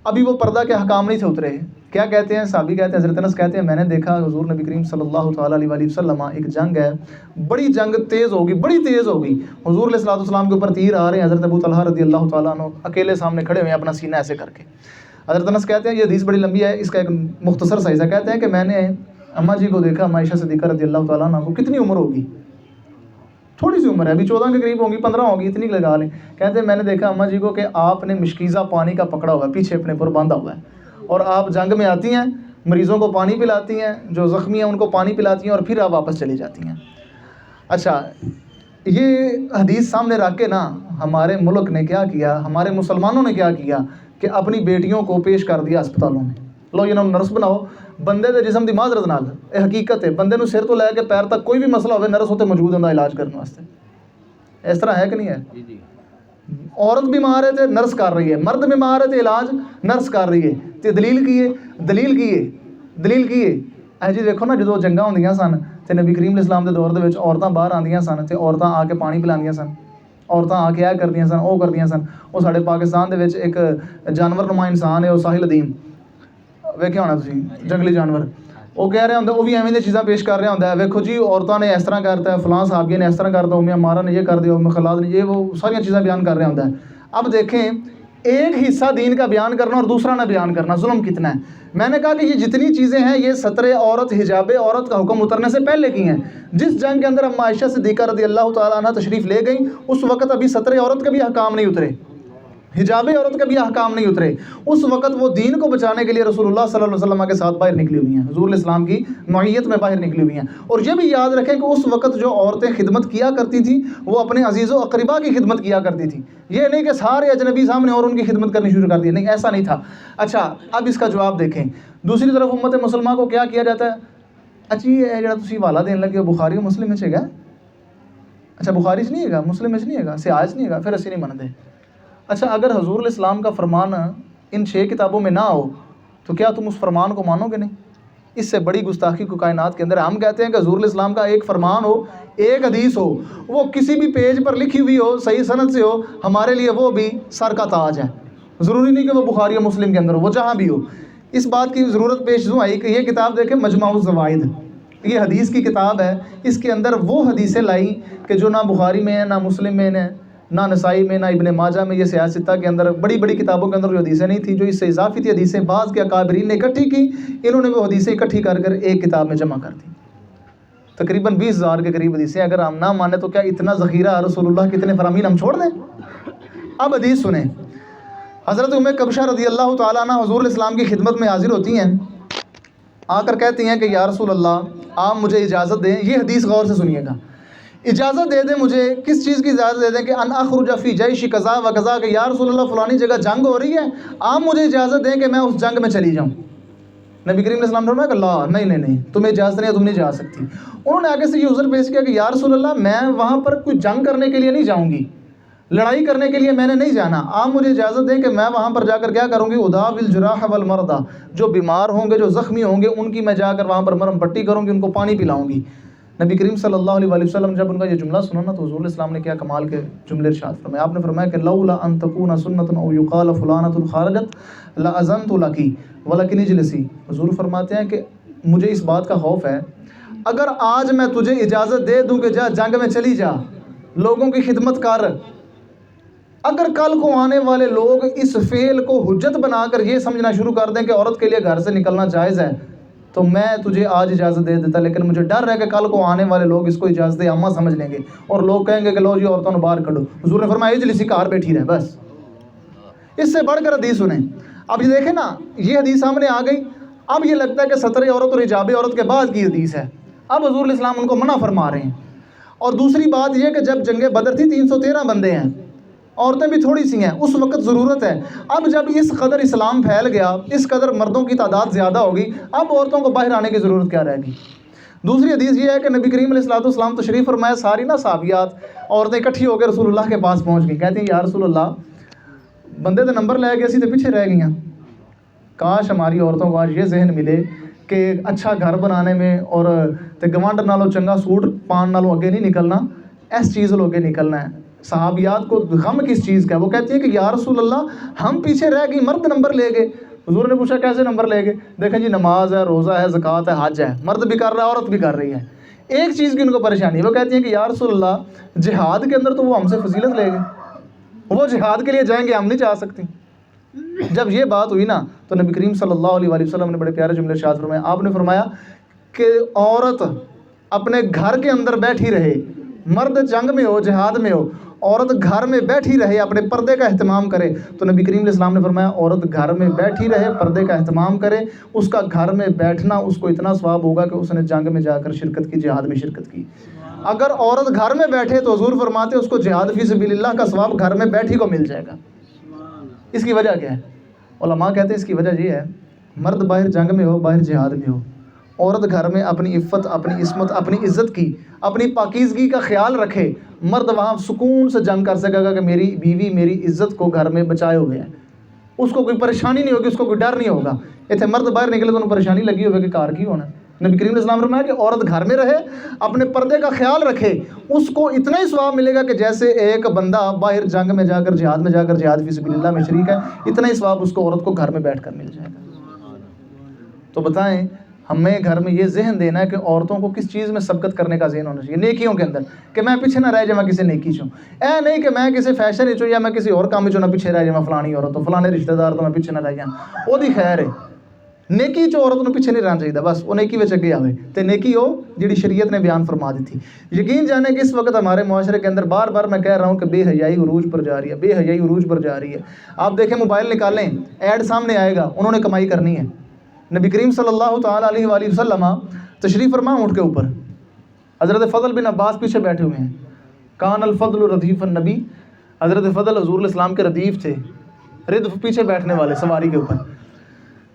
ابھی وہ پردہ کے حکام نہیں تھے اترے، کیا کہتے ہیں صحابی کہتے ہیں، حضرت انس کہتے ہیں میں نے دیکھا حضور نبی کریم صلی اللہ تعالیٰ علیہ وسلم، ایک جنگ ہے، بڑی جنگ تیز ہوگی، بڑی تیز ہوگی، حضور علیہ الصلوۃ والسلام کے اوپر تیر آ رہے ہیں، حضرت ابو طلحہ رضی اللہ تعالیٰ عنہ اکیلے سامنے کھڑے ہوئے ہیں اپنا سینہ ایسے کر کے۔ حضرت انس کہتے ہیں یہ حدیث بڑی لمبی ہے، اس کا ایک مختصر سا حصہ کہتے ہیں کہ میں نے اماں جی کو دیکھا، عائشہ صدیقہ رضی اللہ تعالیٰ عنہ کو، کتنی عمر ہوگی، تھوڑی سی عمر ہے، ابھی 14 کے قریب ہوگی، 15 ہوگی، اتنی لگا لیں، کہتے ہیں میں نے دیکھا اماں جی کو کہ آپ نے مشکیزہ پانی کا پکڑا ہوا ہے، پیچھے اپنے پر باندھا ہوا ہے، اور آپ جنگ میں آتی ہیں، مریضوں کو پانی پلاتی ہیں، جو زخمی ہیں ان کو پانی پلاتی ہیں، اور پھر آپ واپس چلی جاتی ہیں۔ اچھا، یہ حدیث سامنے رکھ کے نا ہمارے ملک نے کیا کیا، ہمارے مسلمانوں نے کیا کیا کہ اپنی بیٹیوں کو پیش کر دیا اسپتالوں میں، لو یہ نرس بناؤ بندے دے جسم دی معذرت نال، یہ حقیقت ہے، بندے نو سر تو لے کے پیر تک کوئی بھی مسئلہ ہوئے نرس ہوتے موجود ہوں علاج کرنے واسطے. اس طرح ہے کہ نہیں ہے؟ عورت بیمار ہے تو نرس کر رہی ہے، مرد بیمار ہے تو علاج نرس کر رہی ہے. تو دلیل کی ہے جی دیکھو نا جدو جنگاں ہوندیاں سن تو نبی کریم علیہ السلام دے دور دے وچ عورتاں باہر آندیاں سن تے عورتاں آ کے پانی پلاندیاں سن، عورتاں آ کے کردیاں سن وہ کردیاں سن. وہ ساڈے پاکستان دے وچ ایک جانور نما انسان ہے وہ ساحل ادیم ویکھیا ہونا تسی، جنگلی جانور، وہ کہہ رہے ہوندے وہ بھی ایویں دی چیزاں پیش کر رہا ہوندا ہے، ویکھو جی عورتاں نے اس طرح کرتا ہے، فلاں صحابی نے اس طرح کرتا، امیہ مارا نے یہ کر دیا، خلاد نے یہ وہ ساری چیزیں بیان کر رہا ہوندا ہے. اب دیکھیں ایک حصہ دین کا بیان کرنا اور دوسرا نہ بیان کرنا ظلم کتنا ہے. میں نے کہا کہ یہ جتنی چیزیں ہیں یہ ستر عورت حجاب عورت کا حکم اترنے سے پہلے کی ہیں. جس جنگ کے اندر اما عائشہ صدیقہ رضی اللہ تعالیٰ عنہ تشریف لے گئیں اس وقت ابھی ستر عورت کے بھی احکام نہیں اترے، حجاب عورت کے بھی احکام نہیں اترے. اس وقت وہ دین کو بچانے کے لیے رسول اللہ صلی اللہ علیہ وسلم کے ساتھ باہر نکلی ہوئی ہیں، حضور علیہ السلام کی معیت میں باہر نکلی ہوئی ہیں. اور یہ بھی یاد رکھیں کہ اس وقت جو عورتیں خدمت کیا کرتی تھیں وہ اپنے عزیز و اقربا کی خدمت کیا کرتی تھیں. یہ نہیں کہ سارے اجنبی سامنے اور ان کی خدمت کرنی شروع کر دی، نہیں ایسا نہیں تھا. اچھا اب اس کا جواب دیکھیں. دوسری طرف امت مسلمہ کو کیا کیا جاتا ہے؟ اچھی یہ جڑا تسی حوالہ دین لگے بخاری و مسلم وچ ہے، اچھا بخاری چ نہیں ہے گا، مسلم وچ نہیں ہے گا، سیاہ چ نہیں ہے گا، پھر اسی نہیں منتے. اچھا اگر حضور علیہ السلام کا فرمان ان 6 کتابوں میں نہ ہو تو کیا تم اس فرمان کو مانو گے؟ نہیں. اس سے بڑی گستاخی کو کائنات کے اندر ہم کہتے ہیں کہ حضور علیہ السلام کا ایک فرمان ہو، ایک حدیث ہو، وہ کسی بھی پیج پر لکھی ہوئی ہو، صحیح سند سے ہو، ہمارے لیے وہ بھی سر کا تاج ہے. ضروری نہیں کہ وہ بخاری و مسلم کے اندر ہو، وہ جہاں بھی ہو. اس بات کی ضرورت پیش یوں آئی کہ یہ کتاب دیکھیں مجمع الزوائد، یہ حدیث کی کتاب ہے. اس کے اندر وہ حدیثیں لائیں کہ جو نہ بخاری میں ہیں، نہ مسلم میں ہیں، نہ نسائی میں، نہ ابن ماجہ میں. یہ سیاہ ستہ کے اندر بڑی بڑی کتابوں کے اندر جو حدیثیں نہیں تھیں، جو اس سے اضافی تھی حدیثیں بعض کے اکابرین نے اکٹھی کی، انہوں نے وہ حدیثیں اکٹھی کر کر ایک کتاب میں جمع کر دی. تقریباً 20,000 کے قریب حدیثیں. اگر ہم نہ مانیں تو کیا اتنا ذخیرہ رسول اللہ کتنے فرامین ہم چھوڑ دیں؟ اب حدیث سنیں. حضرت ام کبشہ رضی اللہ تعالیٰ عنہ حضور علیہ السلام کی خدمت میں حاضر ہوتی ہیں، آ کر کہتی ہیں کہ یا رسول اللہ آپ مجھے اجازت دیں. یہ حدیث غور سے سنیے گا. اجازت دے دیں مجھے، کس چیز کی اجازت دے دیں؟ کہ ان اخرج فی جیش قضا و قضا، کہ یا رسول اللہ فلانی جگہ جنگ ہو رہی ہے، آپ مجھے اجازت دیں کہ میں اس جنگ میں چلی جاؤں. نبی کریم علیہ السلام نے فرمایا کہ اللہ نہیں تمہیں اجازت نہیں ہے، تم نہیں جا سکتی. انہوں نے آگے سے یہ عذر پیش کیا کہ یا رسول اللہ میں وہاں پر کوئی جنگ کرنے کے لیے نہیں جاؤں گی، لڑائی کرنے کے لیے میں نے نہیں جانا. آپ مجھے اجازت دیں کہ میں وہاں پر جا کر کیا کروں گی؟ اداوی الجراح والمرضى، جو بیمار ہوں گے، جو زخمی ہوں گے، ان کی میں جا کر وہاں پر مرہم پٹی کروں گی، ان کو پانی پلاؤں گی. نبی کریم صلی اللہ علیہ وسلم جب ان کا یہ جملہ سنا نا تو حضور علیہ السلام نے کیا کمال کے جملے ارشاد فرمائے. آپ نے فرمایا کہ لولا ان تکون سنۃ او یقال فلانۃ خارجت لاذنت لک ولکن اجلسی. حضور فرماتے ہیں کہ مجھے اس بات کا خوف ہے، اگر آج میں تجھے اجازت دے دوں کہ جا جنگ میں چلی جا، لوگوں کی خدمت کر، اگر کل کو آنے والے لوگ اس فعل کو حجت بنا کر یہ سمجھنا شروع کر دیں کہ عورت کے لیے گھر سے نکلنا جائز ہے، تو میں تجھے آج اجازت دے دیتا. لیکن مجھے ڈر ہے کہ کل کو آنے والے لوگ اس کو اجازت عامہ سمجھ لیں گے اور لوگ کہیں گے کہ لو جی عورتوں نے باہر کھڑو. حضور نے فرمایا اجلسی، کار بیٹھی رہے بس. اس سے بڑھ کر حدیث سنیں. اب یہ دیکھیں نا، یہ حدیث سامنے آ گئی. اب یہ لگتا ہے کہ ستر عورت اور حجاب عورت کے بعد کی حدیث ہے. اب حضور علیہ السلام ان کو منع فرما رہے ہیں. اور دوسری بات یہ کہ جب جنگ بدر تھی 313 بندے ہیں، عورتیں بھی تھوڑی سی ہیں، اس وقت ضرورت ہے. اب جب اس قدر اسلام پھیل گیا، اس قدر مردوں کی تعداد زیادہ ہوگی، اب عورتوں کو باہر آنے کی ضرورت کیا رہے گی؟ دوسری حدیث یہ ہے کہ نبی کریم علیہ السلام تشریف فرمایا، ساری نا صحابیات عورتیں اکٹھی ہو کے رسول اللہ کے پاس پہنچ گئی. کہتی ہیں یا رسول اللہ بندے دے نمبر لے گئے، اسی تے پیچھے رہ گئی ہیں. کاش ہماری عورتوں کو آج یہ ذہن ملے کہ اچھا گھر بنانے میں اور گوانڈ نالوں چنگا سوٹ پان نالوں اگے نہیں نکلنا، اس چیز لوگ اگے نکلنا ہے. صحابیات کو غم کس چیز کا ہے؟ وہ کہتی ہے کہ یا رسول اللہ ہم پیچھے رہ گئی، مرد نمبر لے گئے. حضور نے پوچھا کیسے نمبر لے گئے؟ دیکھیں جی نماز ہے، روزہ ہے، زکوٰۃ ہے، حج ہے، مرد بھی کر رہا ہے، عورت بھی کر رہی ہے. ایک چیز کی ان کو پریشانی، وہ کہتی ہیں کہ یا رسول اللہ جہاد کے اندر تو وہ ہم سے فضیلت لے گئے، وہ جہاد کے لیے جائیں گے، ہم نہیں جا سکتی. جب یہ بات ہوئی نا تو نبی کریم صلی اللہ علیہ وسلم نے بڑے پیارے جملے ارشاد فرمائے. آپ نے فرمایا کہ عورت اپنے گھر کے اندر بیٹھی رہے، مرد جنگ میں ہو، جہاد میں ہو، عورت گھر میں بیٹھی رہے اپنے پردے کا اہتمام کرے. تو نبی کریم علیہ السلام نے فرمایا عورت گھر میں بیٹھی رہے پردے کا اہتمام کرے, اس کا گھر میں بیٹھنا اس کو اتنا ثواب ہوگا کہ اس نے جنگ میں جا کر شرکت کی, جہاد میں شرکت کی. اگر عورت گھر میں بیٹھے تو حضور فرماتے اس کو جہاد فی سبیل اللہ کا ثواب گھر میں بیٹھی کو مل جائے گا. اس کی وجہ کیا ہے؟ علماء کہتے ہیں اس کی وجہ یہ ہے, مرد باہر جنگ میں ہو, باہر جہاد میں ہو, عورت گھر میں اپنی عفت, اپنی عصمت, اپنی عزت کی, اپنی پاکیزگی کا خیال رکھے. مرد وہاں سکون سے جنگ کر سکے گا کہ میری بیوی میری عزت کو گھر میں بچائے ہوئے ہے, اس کو کوئی پریشانی نہیں ہوگی, اس کو کوئی ڈر نہیں ہوگا. اتنے مرد باہر نکلے تو انہیں پریشانی لگی ہوگی کہ کار کی ہونا. نبی کریم علیہ السلام نے فرمایا کہ عورت گھر میں رہے اپنے پردے کا خیال رکھے, اس کو اتنا ہی ثواب ملے گا کہ جیسے ایک بندہ باہر جنگ میں جا کر جہاد فی سبیل اللہ میں شریک ہے, اتنا ہی ثواب اس کو عورت کو گھر میں بیٹھ کر مل جائے گا. تو بتائیں ہمیں گھر میں یہ ذہن دینا ہے کہ عورتوں کو کس چیز میں سبقت کرنے کا ذہن ہونا چاہیے, نیکیوں کے اندر, کہ میں پیچھے نہ رہ جائے میں کسی نیکی چوں. اے نہیں کہ میں کسی فیشن چوں یا میں کسی اور کام چوں نہ پیچھے رہ جائے, میں فلانی عورت تو فلانے رشتہ دار تو میں پیچھے نہ رہ جاؤں, وہ دی خیر ہے. نیکی چ عورت نوں پیچھے نہیں رہنا چاہیے, بس وہ نیکی وچ اگے آوے تے نیکی ہو جڑی شریعت نے بیان فرما دی تھی. یقین جانے کہ اس وقت ہمارے معاشرے کے اندر بار بار میں کہہ رہا ہوں کہ بے حیائی عروج پر جا رہی ہے, بے حیائی عروج پر جا رہی ہے. آپ دیکھیں موبائل نکالیں, ایڈ سامنے آئے گا, انہوں نے کمائی کرنی ہے. نبی کریم صلی اللہ تعالیٰ علیہ وآلہ وسلم تشریف فرما اونٹ کے اوپر, حضرت فضل بن عباس پیچھے بیٹھے ہوئے ہیں. کان الفضل ردیف النبی, حضرت فضل حضور علیہ السلام کے ردیف تھے, ردف پیچھے بیٹھنے والے سواری کے اوپر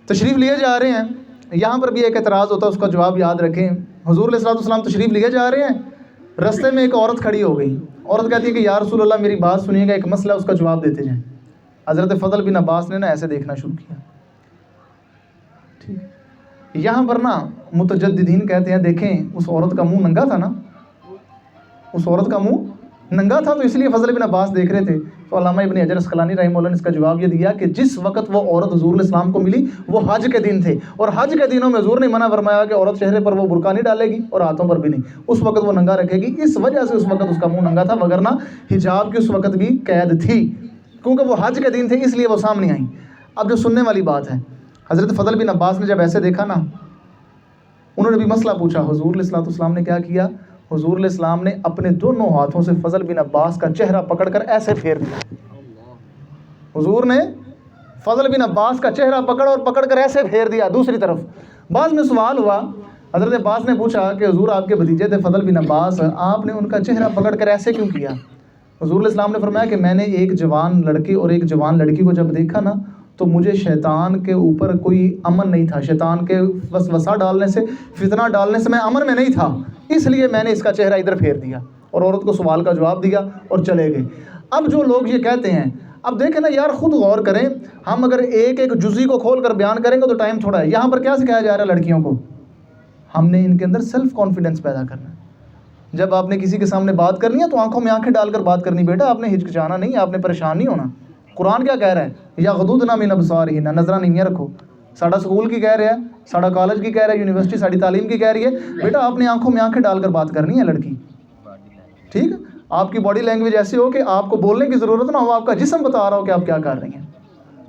تشریف لیے جا رہے ہیں. یہاں پر بھی ایک اعتراض ہوتا ہے, اس کا جواب یاد رکھیں. حضور علیہ السلام تشریف لیے جا رہے ہیں, رستے میں ایک عورت کھڑی ہو گئی. عورت کہتی ہے کہ یا رسول اللہ میری بات سنیے گا, ایک مسئلہ اس کا جواب دیتے جائیں. حضرت فضل بن عباس نے نا ایسے دیکھنا شروع کیا. ٹھیک, یہاں پر نا متجددین کہتے ہیں دیکھیں اس عورت کا منہ ننگا تھا نا, اس عورت کا منہ ننگا تھا, تو اس لیے فضل بن عباس دیکھ رہے تھے. تو علامہ ابن حجر اسقلانی رحمہ اللہ نے اس کا جواب یہ دیا کہ جس وقت وہ عورت حضور علیہ السلام کو ملی وہ حج کے دن تھے, اور حج کے دنوں میں حضور نے منع فرمایا کہ عورت چہرے پر وہ برقع نہیں ڈالے گی اور ہاتھوں پر بھی نہیں, اس وقت وہ ننگا رکھے گی. اس وجہ سے اس وقت اس کا منہ ننگا تھا, وگرنہ حجاب کی اس وقت بھی قید تھی, کیونکہ وہ حج کے دن تھے اس لیے وہ سامنے آئیں. اب جو سننے والی بات ہے, حضرت فضل بن عباس نے جب ایسے دیکھا نا, انہوں نے بھی مسئلہ پوچھا. حضور علیہ السلام نے کیا کیا؟ حضور علیہ السلام نے اپنے دونوں ہاتھوں سے فضل بن عباس کا چہرہ پکڑ کر ایسے پھیر دیا. حضور نے فضل بن عباس کا چہرہ پکڑ کر ایسے پھیر دیا دوسری طرف. بعض میں سوال ہوا, حضرت عباس نے پوچھا کہ حضور آپ کے بھتیجے تھے فضل بن عباس, آپ نے ان کا چہرہ پکڑ کر ایسے کیوں کیا؟ حضور علیہ السلام نے فرمایا کہ میں نے ایک جوان لڑکے اور ایک جوان لڑکی کو جب دیکھا نا, تو مجھے شیطان کے اوپر کوئی امن نہیں تھا, شیطان کے وسوسہ ڈالنے سے, فتنہ ڈالنے سے میں امن میں نہیں تھا, اس لیے میں نے اس کا چہرہ ادھر پھیر دیا اور عورت کو سوال کا جواب دیا اور چلے گئے. اب جو لوگ یہ کہتے ہیں, اب دیکھیں نا یار خود غور کریں, ہم اگر ایک ایک جزئی کو کھول کر بیان کریں گے تو ٹائم تھوڑا ہے. یہاں پر کیا سکھایا جا رہا ہے لڑکیوں کو؟ ہم نے ان کے اندر سیلف کانفیڈنس پیدا کرنا ہے. جب آپ نے کسی کے سامنے بات کرنی ہے تو آنکھوں میں آنکھیں ڈال کر بات کرنی. بیٹا آپ نے ہچکچانا نہیں, آپ نے پریشان نہیں ہونا. قرآن کیا کہہ رہا ہے؟ یغضضن من ابصارہن, نظریں نیویاں رکھو. ساڑا سکول کی کہہ رہا ہے, ساڑا کالج کی کہہ رہا ہے, یونیورسٹی ساڑی تعلیم کی کہہ رہی ہے, بیٹا آپ نے آنکھوں میں آنکھیں ڈال کر بات کرنی ہے لڑکی. ٹھیک ہے, آپ کی باڈی لینگویج ایسی ہو کہ آپ کو بولنے کی ضرورت نہ ہو, آپ کا جسم بتا رہا ہو کہ آپ کیا کر رہی ہیں.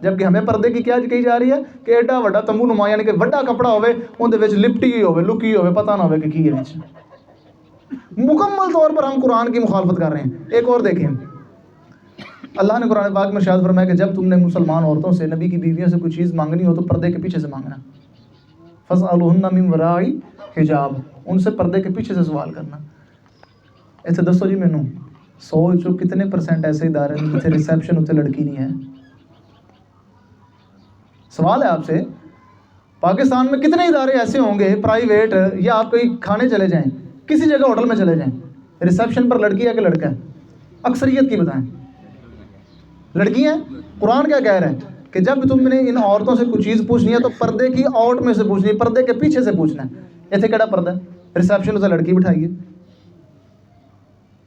جبکہ ہمیں پردے کی کیا کہی جا رہی ہے کہ ایڈا وڈا تمبو نما, یعنی کہ وڈا کپڑا ہوئے, اندر وچ لپٹی ہوئے, لکی ہوئے, پتہ نہ ہوئے کہ کی ہے وچ. مکمل طور پر ہم قرآن کی مخالفت کر رہے ہیں. ایک اور دیکھیں, اللہ نے قرآن پاک میں ارشاد فرمایا کہ جب تم نے مسلمان عورتوں سے, نبی کی بیویوں سے کوئی چیز مانگنی ہو تو پردے کے پیچھے سے مانگنا. فاسألوہن من وراء حجاب, ان سے پردے کے پیچھے سے سوال کرنا. ایسے دسو جی مینوں سوچو کتنے پرسنٹ ایسے ادارے ہیں جتنے ریسیپشن اتنے لڑکی نہیں ہے. سوال ہے آپ سے, پاکستان میں کتنے ادارے ایسے ہوں گے پرائیویٹ, یا آپ کہیں کھانے چلے جائیں, کسی جگہ ہوٹل میں چلے جائیں, ریسیپشن پر لڑکی ہے کہ لڑکا ہے؟ اکثریت کی بتائیں, لڑکی ہیں. قرآن کیا کہہ رہا ہے کہ جب تم نے ان عورتوں سے کوئی چیز پوچھنی ہے تو پردے کی آؤٹ میں سے پوچھنی ہے, پردے کے پیچھے سے پوچھنا ہے. ایتھے کیڑا پردہ ہے؟ ریسیپشن سے لڑکی بٹھائیے,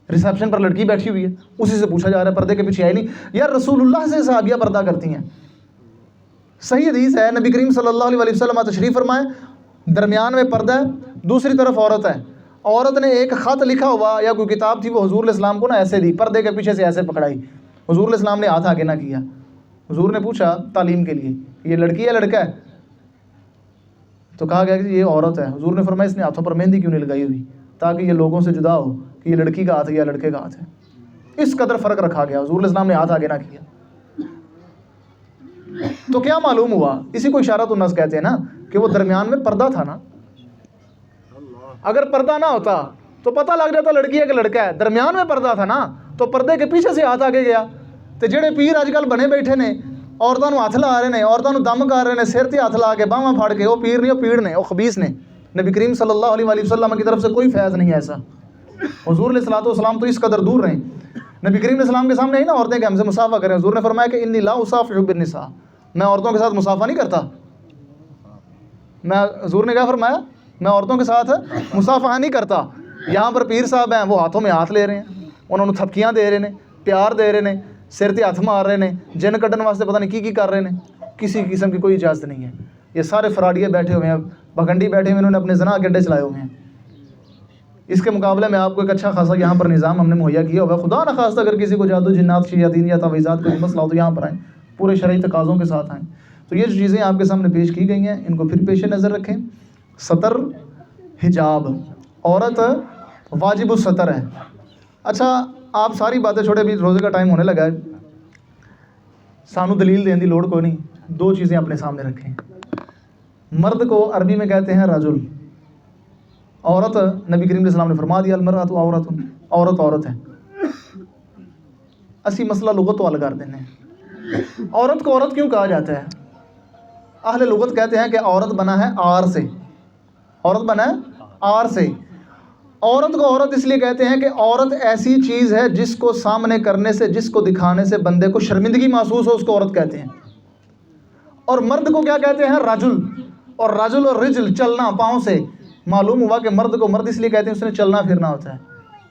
ریسیپشن پر لڑکی بیٹھی ہوئی ہے, اسی سے پوچھا جا رہا ہے, پردے کے پیچھے آئی نہیں. یار رسول اللہ سے صحابیہ پردہ کرتی ہیں. صحیح حدیث ہے, نبی کریم صلی اللہ علیہ وسلم تشریف فرمائے, درمیان میں پردہ ہے, دوسری طرف عورت ہے. عورت نے ایک خط لکھا ہوا یا کوئی کتاب تھی, وہ حضور علیہ السلام کو نا ایسے دی, پردے کے پیچھے سے ایسے پکڑائی. حضور علیہ السلام نے ہاتھ آگے نہ کیا. حضور نے پوچھا تعلیم کے لیے, یہ لڑکی ہے لڑکا ہے؟ تو کہا گیا کہ یہ عورت ہے. حضور نے فرمایا اس نے ہاتھوں پر مہندی کیوں نہیں لگائی ہوئی, تاکہ یہ لوگوں سے جدا ہو کہ یہ لڑکی کا ہاتھ ہے یا لڑکے کا ہاتھ ہے. اس قدر فرق رکھا گیا، حضور علیہ السلام نے ہاتھ آگے نہ کیا۔ تو کیا معلوم ہوا؟ اسی کو اشارۃ النص کہتے ہیں نا، کہ وہ درمیان میں پردہ تھا نا۔ اگر پردہ نہ ہوتا تو پتہ لگ جاتا لڑکی ہے کہ لڑکا ہے، درمیان میں پردہ تھا نا، تو پردے کے پیچھے سے ہاتھ آگے گیا۔ تو جڑے پیر اج کل بنے بیٹھے نے، عورتوں کو ہاتھ لا رہے ہیں، عورتوں کو دم کر رہے ہیں، سر تے ہاتھ لا کے باواں پھاڑ کے، وہ پیر نہیں، وہ پیڑ نے، وہ خبیث نے۔ نبی کریم صلی اللہ علیہ وآلہ وسلم کی طرف سے کوئی فیض نہیں ہے ایسا۔ حضور علیہ الصلوۃ والسلام تو اس قدر دور رہیں۔ نبی کریم علیہ السلام کے سامنے ہی نا عورتیں کہ ہم سے مصافحہ کریں، حضور نے فرمایا کہ انی لا اصافح بالنساء، میں عورتوں کے ساتھ مصافحہ نہیں کرتا۔ حضور نے کیا فرمایا؟ میں عورتوں کے ساتھ مصافحہ نہیں کرتا۔ یہاں پر پیر صاحب ہیں، وہ ہاتھوں میں ہاتھ لے رہے ہیں، انہوں نے تھپکیاں دے رہے ہیں، پیار دے رہے ہیں، سر تے ہاتھ مار رہے ہیں، جن کڈن واسطے پتہ نہیں کی کر رہے ہیں۔ کسی قسم کی کوئی اجازت نہیں ہے۔ یہ سارے فراڈیے بیٹھے ہوئے ہیں، بھگنڈی بیٹھے ہوئے، انہوں نے اپنے زنا کے اڈے چلائے ہوئے ہیں۔ اس کے مقابلے میں آپ کو ایک اچھا خاصا یہاں پر نظام ہم نے مہیا کیا ہوا ہے۔ خدا نہ خواستہ اگر کسی کو جادو جنات شیاطین یا تعویذات کا مسئلہ ہو تو یہاں پر آئیں، پورے شرعی تقاضوں کے ساتھ آئیں۔ تو یہ جو چیزیں آپ کے سامنے پیش کی گئی ہیں، ان کو پھر پیش نظر رکھیں۔ ستر، حجاب، عورت واجب الستر ہے۔ اچھا آپ ساری باتیں چھوڑے، بھی روزے کا ٹائم ہونے لگا ہے، سانو دلیل دین دی لوڑ کوئی نہیں۔ دو چیزیں اپنے سامنے رکھیں۔ مرد کو عربی میں کہتے ہیں رجل، عورت نبی کریم علیہ السلام نے فرما دیا المرأۃ عورت، عورت عورت ہے۔ اسی مسئلہ لغت والا کر دینے۔ عورت کو عورت کیوں کہا جاتا ہے؟ اہل لغت کہتے ہیں کہ عورت بنا ہے آر سے، عورت بنا ہے آر سے۔ عورت کو عورت اس لیے کہتے ہیں کہ عورت ایسی چیز ہے جس کو سامنے کرنے سے، جس کو دکھانے سے بندے کو شرمندگی محسوس ہو، اس کو عورت کہتے ہیں۔ اور مرد کو کیا کہتے ہیں؟ رجل۔ اور رجل اور رجل چلنا پاؤں سے، معلوم ہوا کہ مرد کو مرد اس لیے کہتے ہیں اس نے چلنا پھرنا ہوتا ہے۔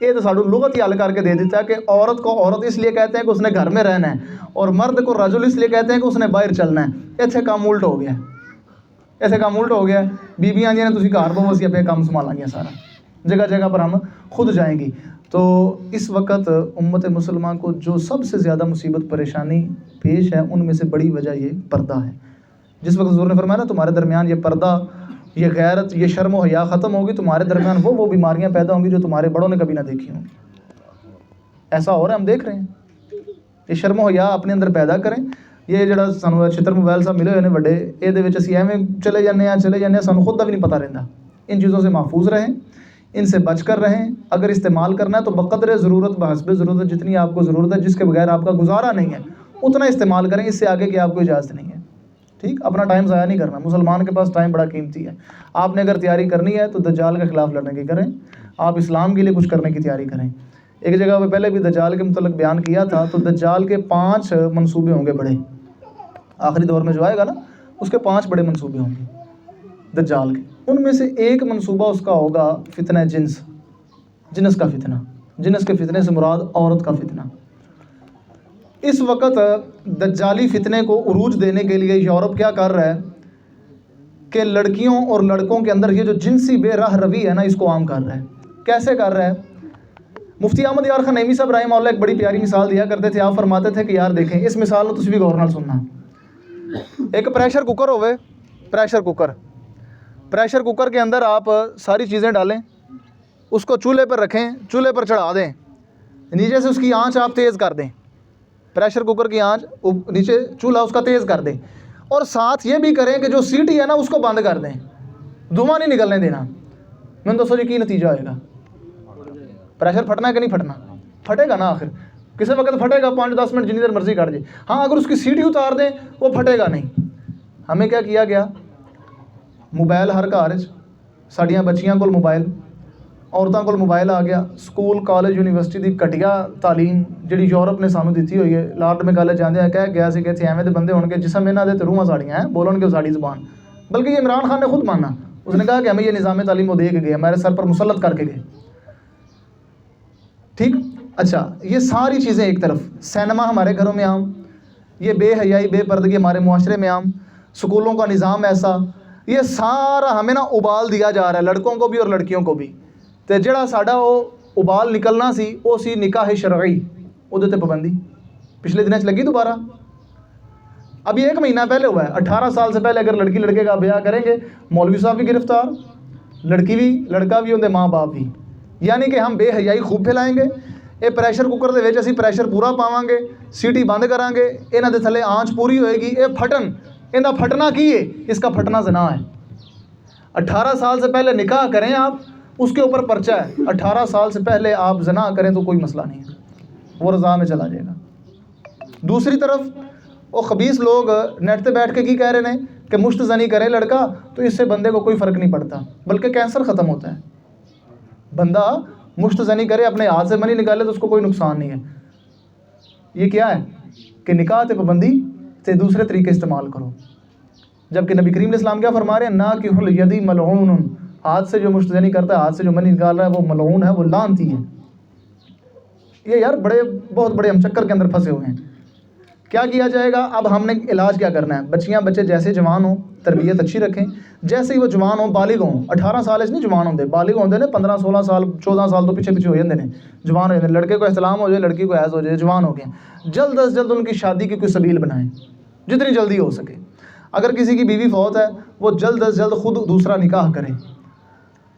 یہ تو ساڑھو لغت ہی حل کر کے دے دیتا ہے کہ عورت کو عورت اس لیے کہتے ہیں کہ اس نے گھر میں رہنا ہے، اور مرد کو رجل اس لیے کہتے ہیں کہ اس نے باہر چلنا ہے۔ ایسے کام الٹ ہو گیا ہے، ایسے کام الٹ ہو گیا ہے۔ بیبیاں جی نے تسی گھر بہو اسی اپنے کام سنبھالا گیا، سارا جگہ جگہ پر ہم خود جائیں گی۔ تو اس وقت امت مسلمان کو جو سب سے زیادہ مصیبت پریشانی پیش ہے، ان میں سے بڑی وجہ یہ پردہ ہے۔ جس وقت حضور نے فرمایا نا تمہارے درمیان یہ پردہ، یہ غیرت، یہ شرم و حیا ختم ہوگی، تمہارے درمیان وہ بیماریاں پیدا ہوں گی جو تمہارے بڑوں نے کبھی نہ دیکھی ہوں گی۔ ایسا ہو رہا ہے، ہم دیکھ رہے ہیں۔ یہ شرم و حیا اپنے اندر پیدا کریں۔ یہ جڑا سانو چھتر موبائل صاحب ملے ہوئے نے بڑے، یہ اسی ایویں چلے جانے ہیں، سانو خود کا بھی نہیں پتہ رہتا۔ ان چیزوں سے محفوظ رہیں، ان سے بچ کر رہیں۔ اگر استعمال کرنا ہے تو بقدر ضرورت، بحسب ضرورت، جتنی آپ کو ضرورت ہے، جس کے بغیر آپ کا گزارا نہیں ہے، اتنا استعمال کریں۔ اس سے آگے کی آپ کو اجازت نہیں ہے۔ ٹھیک، اپنا ٹائم ضائع نہیں کرنا۔ مسلمان کے پاس ٹائم بڑا قیمتی ہے۔ آپ نے اگر تیاری کرنی ہے تو دجال کے خلاف لڑنے کی کریں، آپ اسلام کے لیے کچھ کرنے کی تیاری کریں۔ ایک جگہ پہ پہلے بھی دجال کے متعلق بیان کیا تھا، تو دجال کے 5 منصوبے ہوں گے بڑے، آخری دور میں جو آئے گا نا، اس کے 5 بڑے منصوبے ہوں گے دجال کے۔ ان میں سے ایک منصوبہ اس کا ہوگا فتنہ جنس، جنس کا فتنہ۔ جنس کے فتنے سے مراد عورت کا فتنہ۔ اس وقت دجالی فتنے کو عروج دینے کے لیے یورپ کیا کر رہا ہے کہ لڑکیوں اور لڑکوں کے اندر یہ جو جنسی بے راہ روی ہے نا، اس کو عام کر رہا ہے۔ کیسے کر رہا ہے؟ مفتی احمد یار خان نعیمی صاحب رحمہ اللہ ایک بڑی پیاری مثال دیا کرتے تھے۔ آپ فرماتے تھے کہ یار دیکھیں، اس مثال کو تسی بھی غور نال سننا۔ ایک پریشر کوکر ہوئے، پریشر کوکر کے اندر آپ ساری چیزیں ڈالیں، اس کو چولہے پر رکھیں، چولہے پر چڑھا دیں، نیچے سے اس کی آنچ آپ تیز کر دیں، پریشر کوکر کی آنچ نیچے چولہا اس کا تیز کر دیں، اور ساتھ یہ بھی کریں کہ جو سیٹی ہے نا اس کو بند کر دیں، دھواں نہیں نکلنے دینا۔ میں نے دوستوں جی کی نتیجہ ہوئے گا؟ پریشر پھٹنا ہے کہ نہیں پھٹنا؟ پھٹے گا نا، آخر کسی وقت پھٹے گا، 5-10 منٹ جنی دیر مرضی کر جائے۔ ہاں اگر اس کی سیٹی اتار دیں وہ پھٹے گا نہیں۔ ہمیں کیا کیا گیا؟ موبائل ہر گھر، ساڈیاں بچیاں کول موبائل، عورتوں کول موبائل آ گیا۔ سکول کالج یونیورسٹی دی گھٹیا تعلیم جڑی یورپ نے سانو دیتی ہوئی ہے۔ لارڈ میں گل جاندے ہیں کہہ گیا سی کہ ایویں دے بندے ہون گے جسم انہاں دے تے روحاں ساڑیاں ہیں، بولن گے ساڑی زبان۔ بلکہ یہ عمران خان نے خود مانا، اس نے کہا کہ ہمیں یہ نظام تعلیم وہ دے کے گئے، ہمارے سر پر مسلط کر کے گئے۔ ٹھیک، اچھا یہ ساری چیزیں ایک طرف، سینما ہمارے گھروں میں عام، یہ بے حیائی بے پردگی ہمارے معاشرے میں عام، سکولوں کا نظام ایسا، یہ سارا ہمیں نا ابال دیا جا رہا ہے، لڑکوں کو بھی اور لڑکیوں کو بھی۔ تو جڑا ساڈا وہ ابال نکلنا سی، وہ سی نکاح شرعی، وہ تے پابندی پچھلے دنوں لگی دوبارہ۔ ابھی 1 مہینہ پہلے ہوا ہے، 18 سال سے پہلے اگر لڑکی لڑکے کا بیاہ کریں گے، مولوی صاحب بھی گرفتار، لڑکی بھی، لڑکا بھی، ان کے ماں باپ بھی۔ یعنی کہ ہم بے حیائی خوب پھیلائیں گے، ਇਹ ਪ੍ਰੈਸ਼ਰ ਕੁੱਕਰ ਦੇ ਵਿੱਚ ਅਸੀਂ ਪ੍ਰੈਸ਼ਰ ਪੂਰਾ ਪਾਵਾਂਗੇ, ਸੀਟੀ ਬੰਦ ਕਰਾਂਗੇ, ਇਹਨਾਂ ਦੇ ਥੱਲੇ ਆਂਚ ਪੂਰੀ ਹੋਏਗੀ, ਇਹ ਫਟਣ, ਇਹਦਾ ਫਟنا کی ہے, اس کا پھٹنا زنا ہے. 18 سال سے پہلے نکاح کریں آپ، اس کے اوپر پرچہ ہے. 18 سال سے پہلے آپ زنا کریں تو کوئی مسئلہ نہیں ہے، وہ رضا میں چلا جائے گا. دوسری طرف وہ خبیث لوگ نیٹ پہ بیٹھ کے کی کہہ رہے ہیں کہ مشت زنی کرے لڑکا تو اس سے بندے کو کوئی فرق نہیں پڑتا، بلکہ کینسر ختم ہوتا ہے. بندہ مشت زنی کرے، اپنے ہاتھ سے منی نکالے تو اس کو کوئی نقصان نہیں ہے. یہ کیا ہے کہ نکاح تے پابندی تے دوسرے طریقے استعمال کرو. جبکہ نبی کریم علیہ السلام کیا فرما رہے ہیں؟ نا کہ الیدی ملعون، ہاتھ سے جو مشت زنی کرتا ہے، ہاتھ سے جو منی نکال رہا ہے وہ ملعون ہے، وہ لعنتی ہے. یہ یار بہت بڑے ہم چکر کے اندر پھنسے ہوئے ہیں. کیا کیا جائے گا؟ اب ہم نے علاج کیا کرنا ہے؟ بچے جیسے جوان ہوں تربیت اچھی رکھیں، جیسے ہی وہ جوان ہوں بالغ ہوں، 18 سال اس نہیں جوان ہوندے، بالغ ہوندے نے 15 16 سال 14 سال تو پیچھے ہو جاندے نے، جوان ہو جاندے. لڑکے کو احتلام ہو جائے، لڑکی کو حیض ہو جائے، جوان ہو گئے، جلد از جلد ان کی شادی کی کوئی سبیل بنائیں جتنی جلدی ہو سکے. اگر کسی کی بیوی فوت ہے وہ جلد از جلد خود دوسرا نکاح کرے.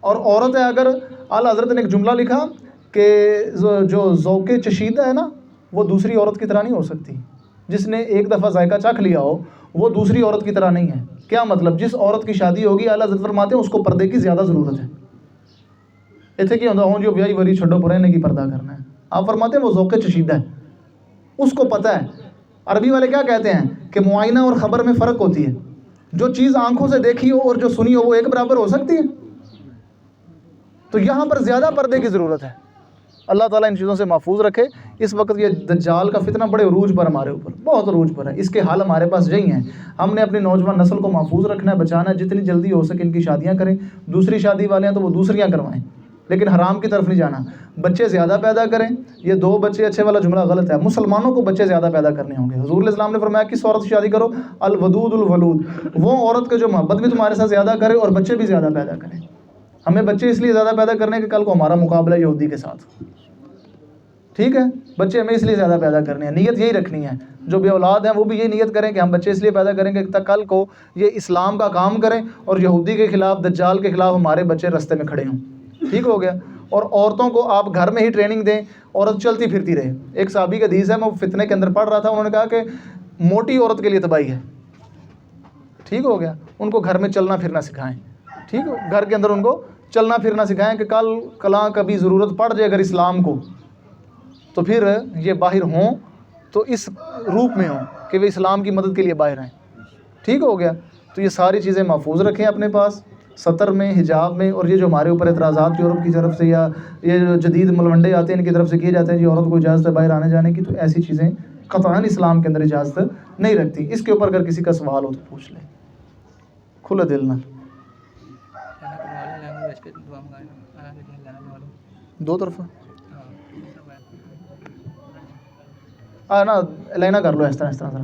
اور عورت ہے، اگر اعلیٰ حضرت نے ایک جملہ لکھا کہ جو ذوق چشیدہ ہے نا وہ دوسری عورت کی طرح نہیں ہو سکتی. جس نے ایک دفعہ ذائقہ چکھ لیا ہو وہ دوسری عورت کی طرح نہیں ہے. کیا مطلب؟ جس عورت کی شادی ہوگی اعلیٰ حضرت فرماتے ہیں اس کو پردے کی زیادہ ضرورت ہے. ایتھے کی ہوتا ہوں جو بیائی وری چھڈو پرانے کی پردہ کرنا ہے. آپ فرماتے ہیں وہ ذوق چشیدہ ہے، اس کو پتہ ہے. عربی والے کیا کہتے ہیں کہ معائنہ اور خبر میں فرق ہوتی ہے. جو چیز آنکھوں سے دیکھی ہو اور جو سنی ہو وہ ایک برابر ہو سکتی ہے؟ تو یہاں پر زیادہ پردے کی ضرورت ہے. اللہ تعالیٰ ان چیزوں سے محفوظ رکھے. اس وقت یہ دجال کا فتنہ بڑے عروج پر ہمارے اوپر، بہت عروج پر ہے. اس کے حل ہمارے پاس یہی ہیں. ہم نے اپنی نوجوان نسل کو محفوظ رکھنا ہے، بچانا ہے. جتنی جلدی ہو سکے ان کی شادیاں کریں. دوسری شادی والے ہیں تو وہ دوسریاں کروائیں، لیکن حرام کی طرف نہیں جانا. بچے زیادہ پیدا کریں. یہ 2 بچے اچھے والا جملہ غلط ہے. مسلمانوں کو بچے زیادہ پیدا کرنے ہوں گے. حضور علیہ السلام نے فرمایا کس عورت سے شادی کرو؟ الودود الولود، وہ عورت کے جو محبت بھی تمہارے ساتھ زیادہ کرے اور بچے بھی زیادہ پیدا کرے. ہمیں بچے اس لیے زیادہ پیدا کرنے کہ کل کو ہمارا مقابلہ یہودی کے ساتھ. ٹھیک ہے، بچے ہمیں اس لیے زیادہ پیدا کرنے ہیں. نیت یہی رکھنی ہے. جو بے اولاد ہیں وہ بھی یہ نیت کریں کہ ہم بچے اس لیے پیدا کریں کہ کل کو یہ اسلام کا کام کریں اور یہودی کے خلاف، دجال کے خلاف ہمارے بچے رستے میں کھڑے ہوں. ٹھیک ہو گیا. اور عورتوں کو آپ گھر میں ہی ٹریننگ دیں، عورت چلتی پھرتی رہے. ایک صحابی کا حدیث ہے، میں فتنے کے اندر پڑھ رہا تھا، انہوں نے کہا کہ موٹی عورت کے لیے تباہی ہے. ٹھیک ہو گیا. ان کو گھر میں چلنا پھرنا سکھائیں. ٹھیک ہو، گھر کے اندر ان کو چلنا پھرنا سکھائیں کہ کل کلاں کبھی ضرورت پڑ جائے اگر اسلام کو تو پھر یہ باہر ہوں تو اس روپ میں ہوں کہ وہ اسلام کی مدد کے لیے باہر ہیں. ٹھیک ہو گیا. تو یہ ساری چیزیں محفوظ رکھیں اپنے پاس، سطر میں، حجاب میں. اور یہ جو ہمارے اوپر اعتراضات یورپ کی طرف سے یا یہ جو جدید ملوڈے آتے ہیں ان کی طرف سے کیے جاتے ہیں، یہ عورت کو اجازت ہے باہر آنے جانے کی، تو ایسی چیزیں قطعاً اسلام کے اندر اجازت نہیں رکھتی. اس کے اوپر اگر کسی کا سوال ہو تو پوچھ لیں کھلے دل نہ. 2 طرف نا لینا کر لو اس طرح ذرا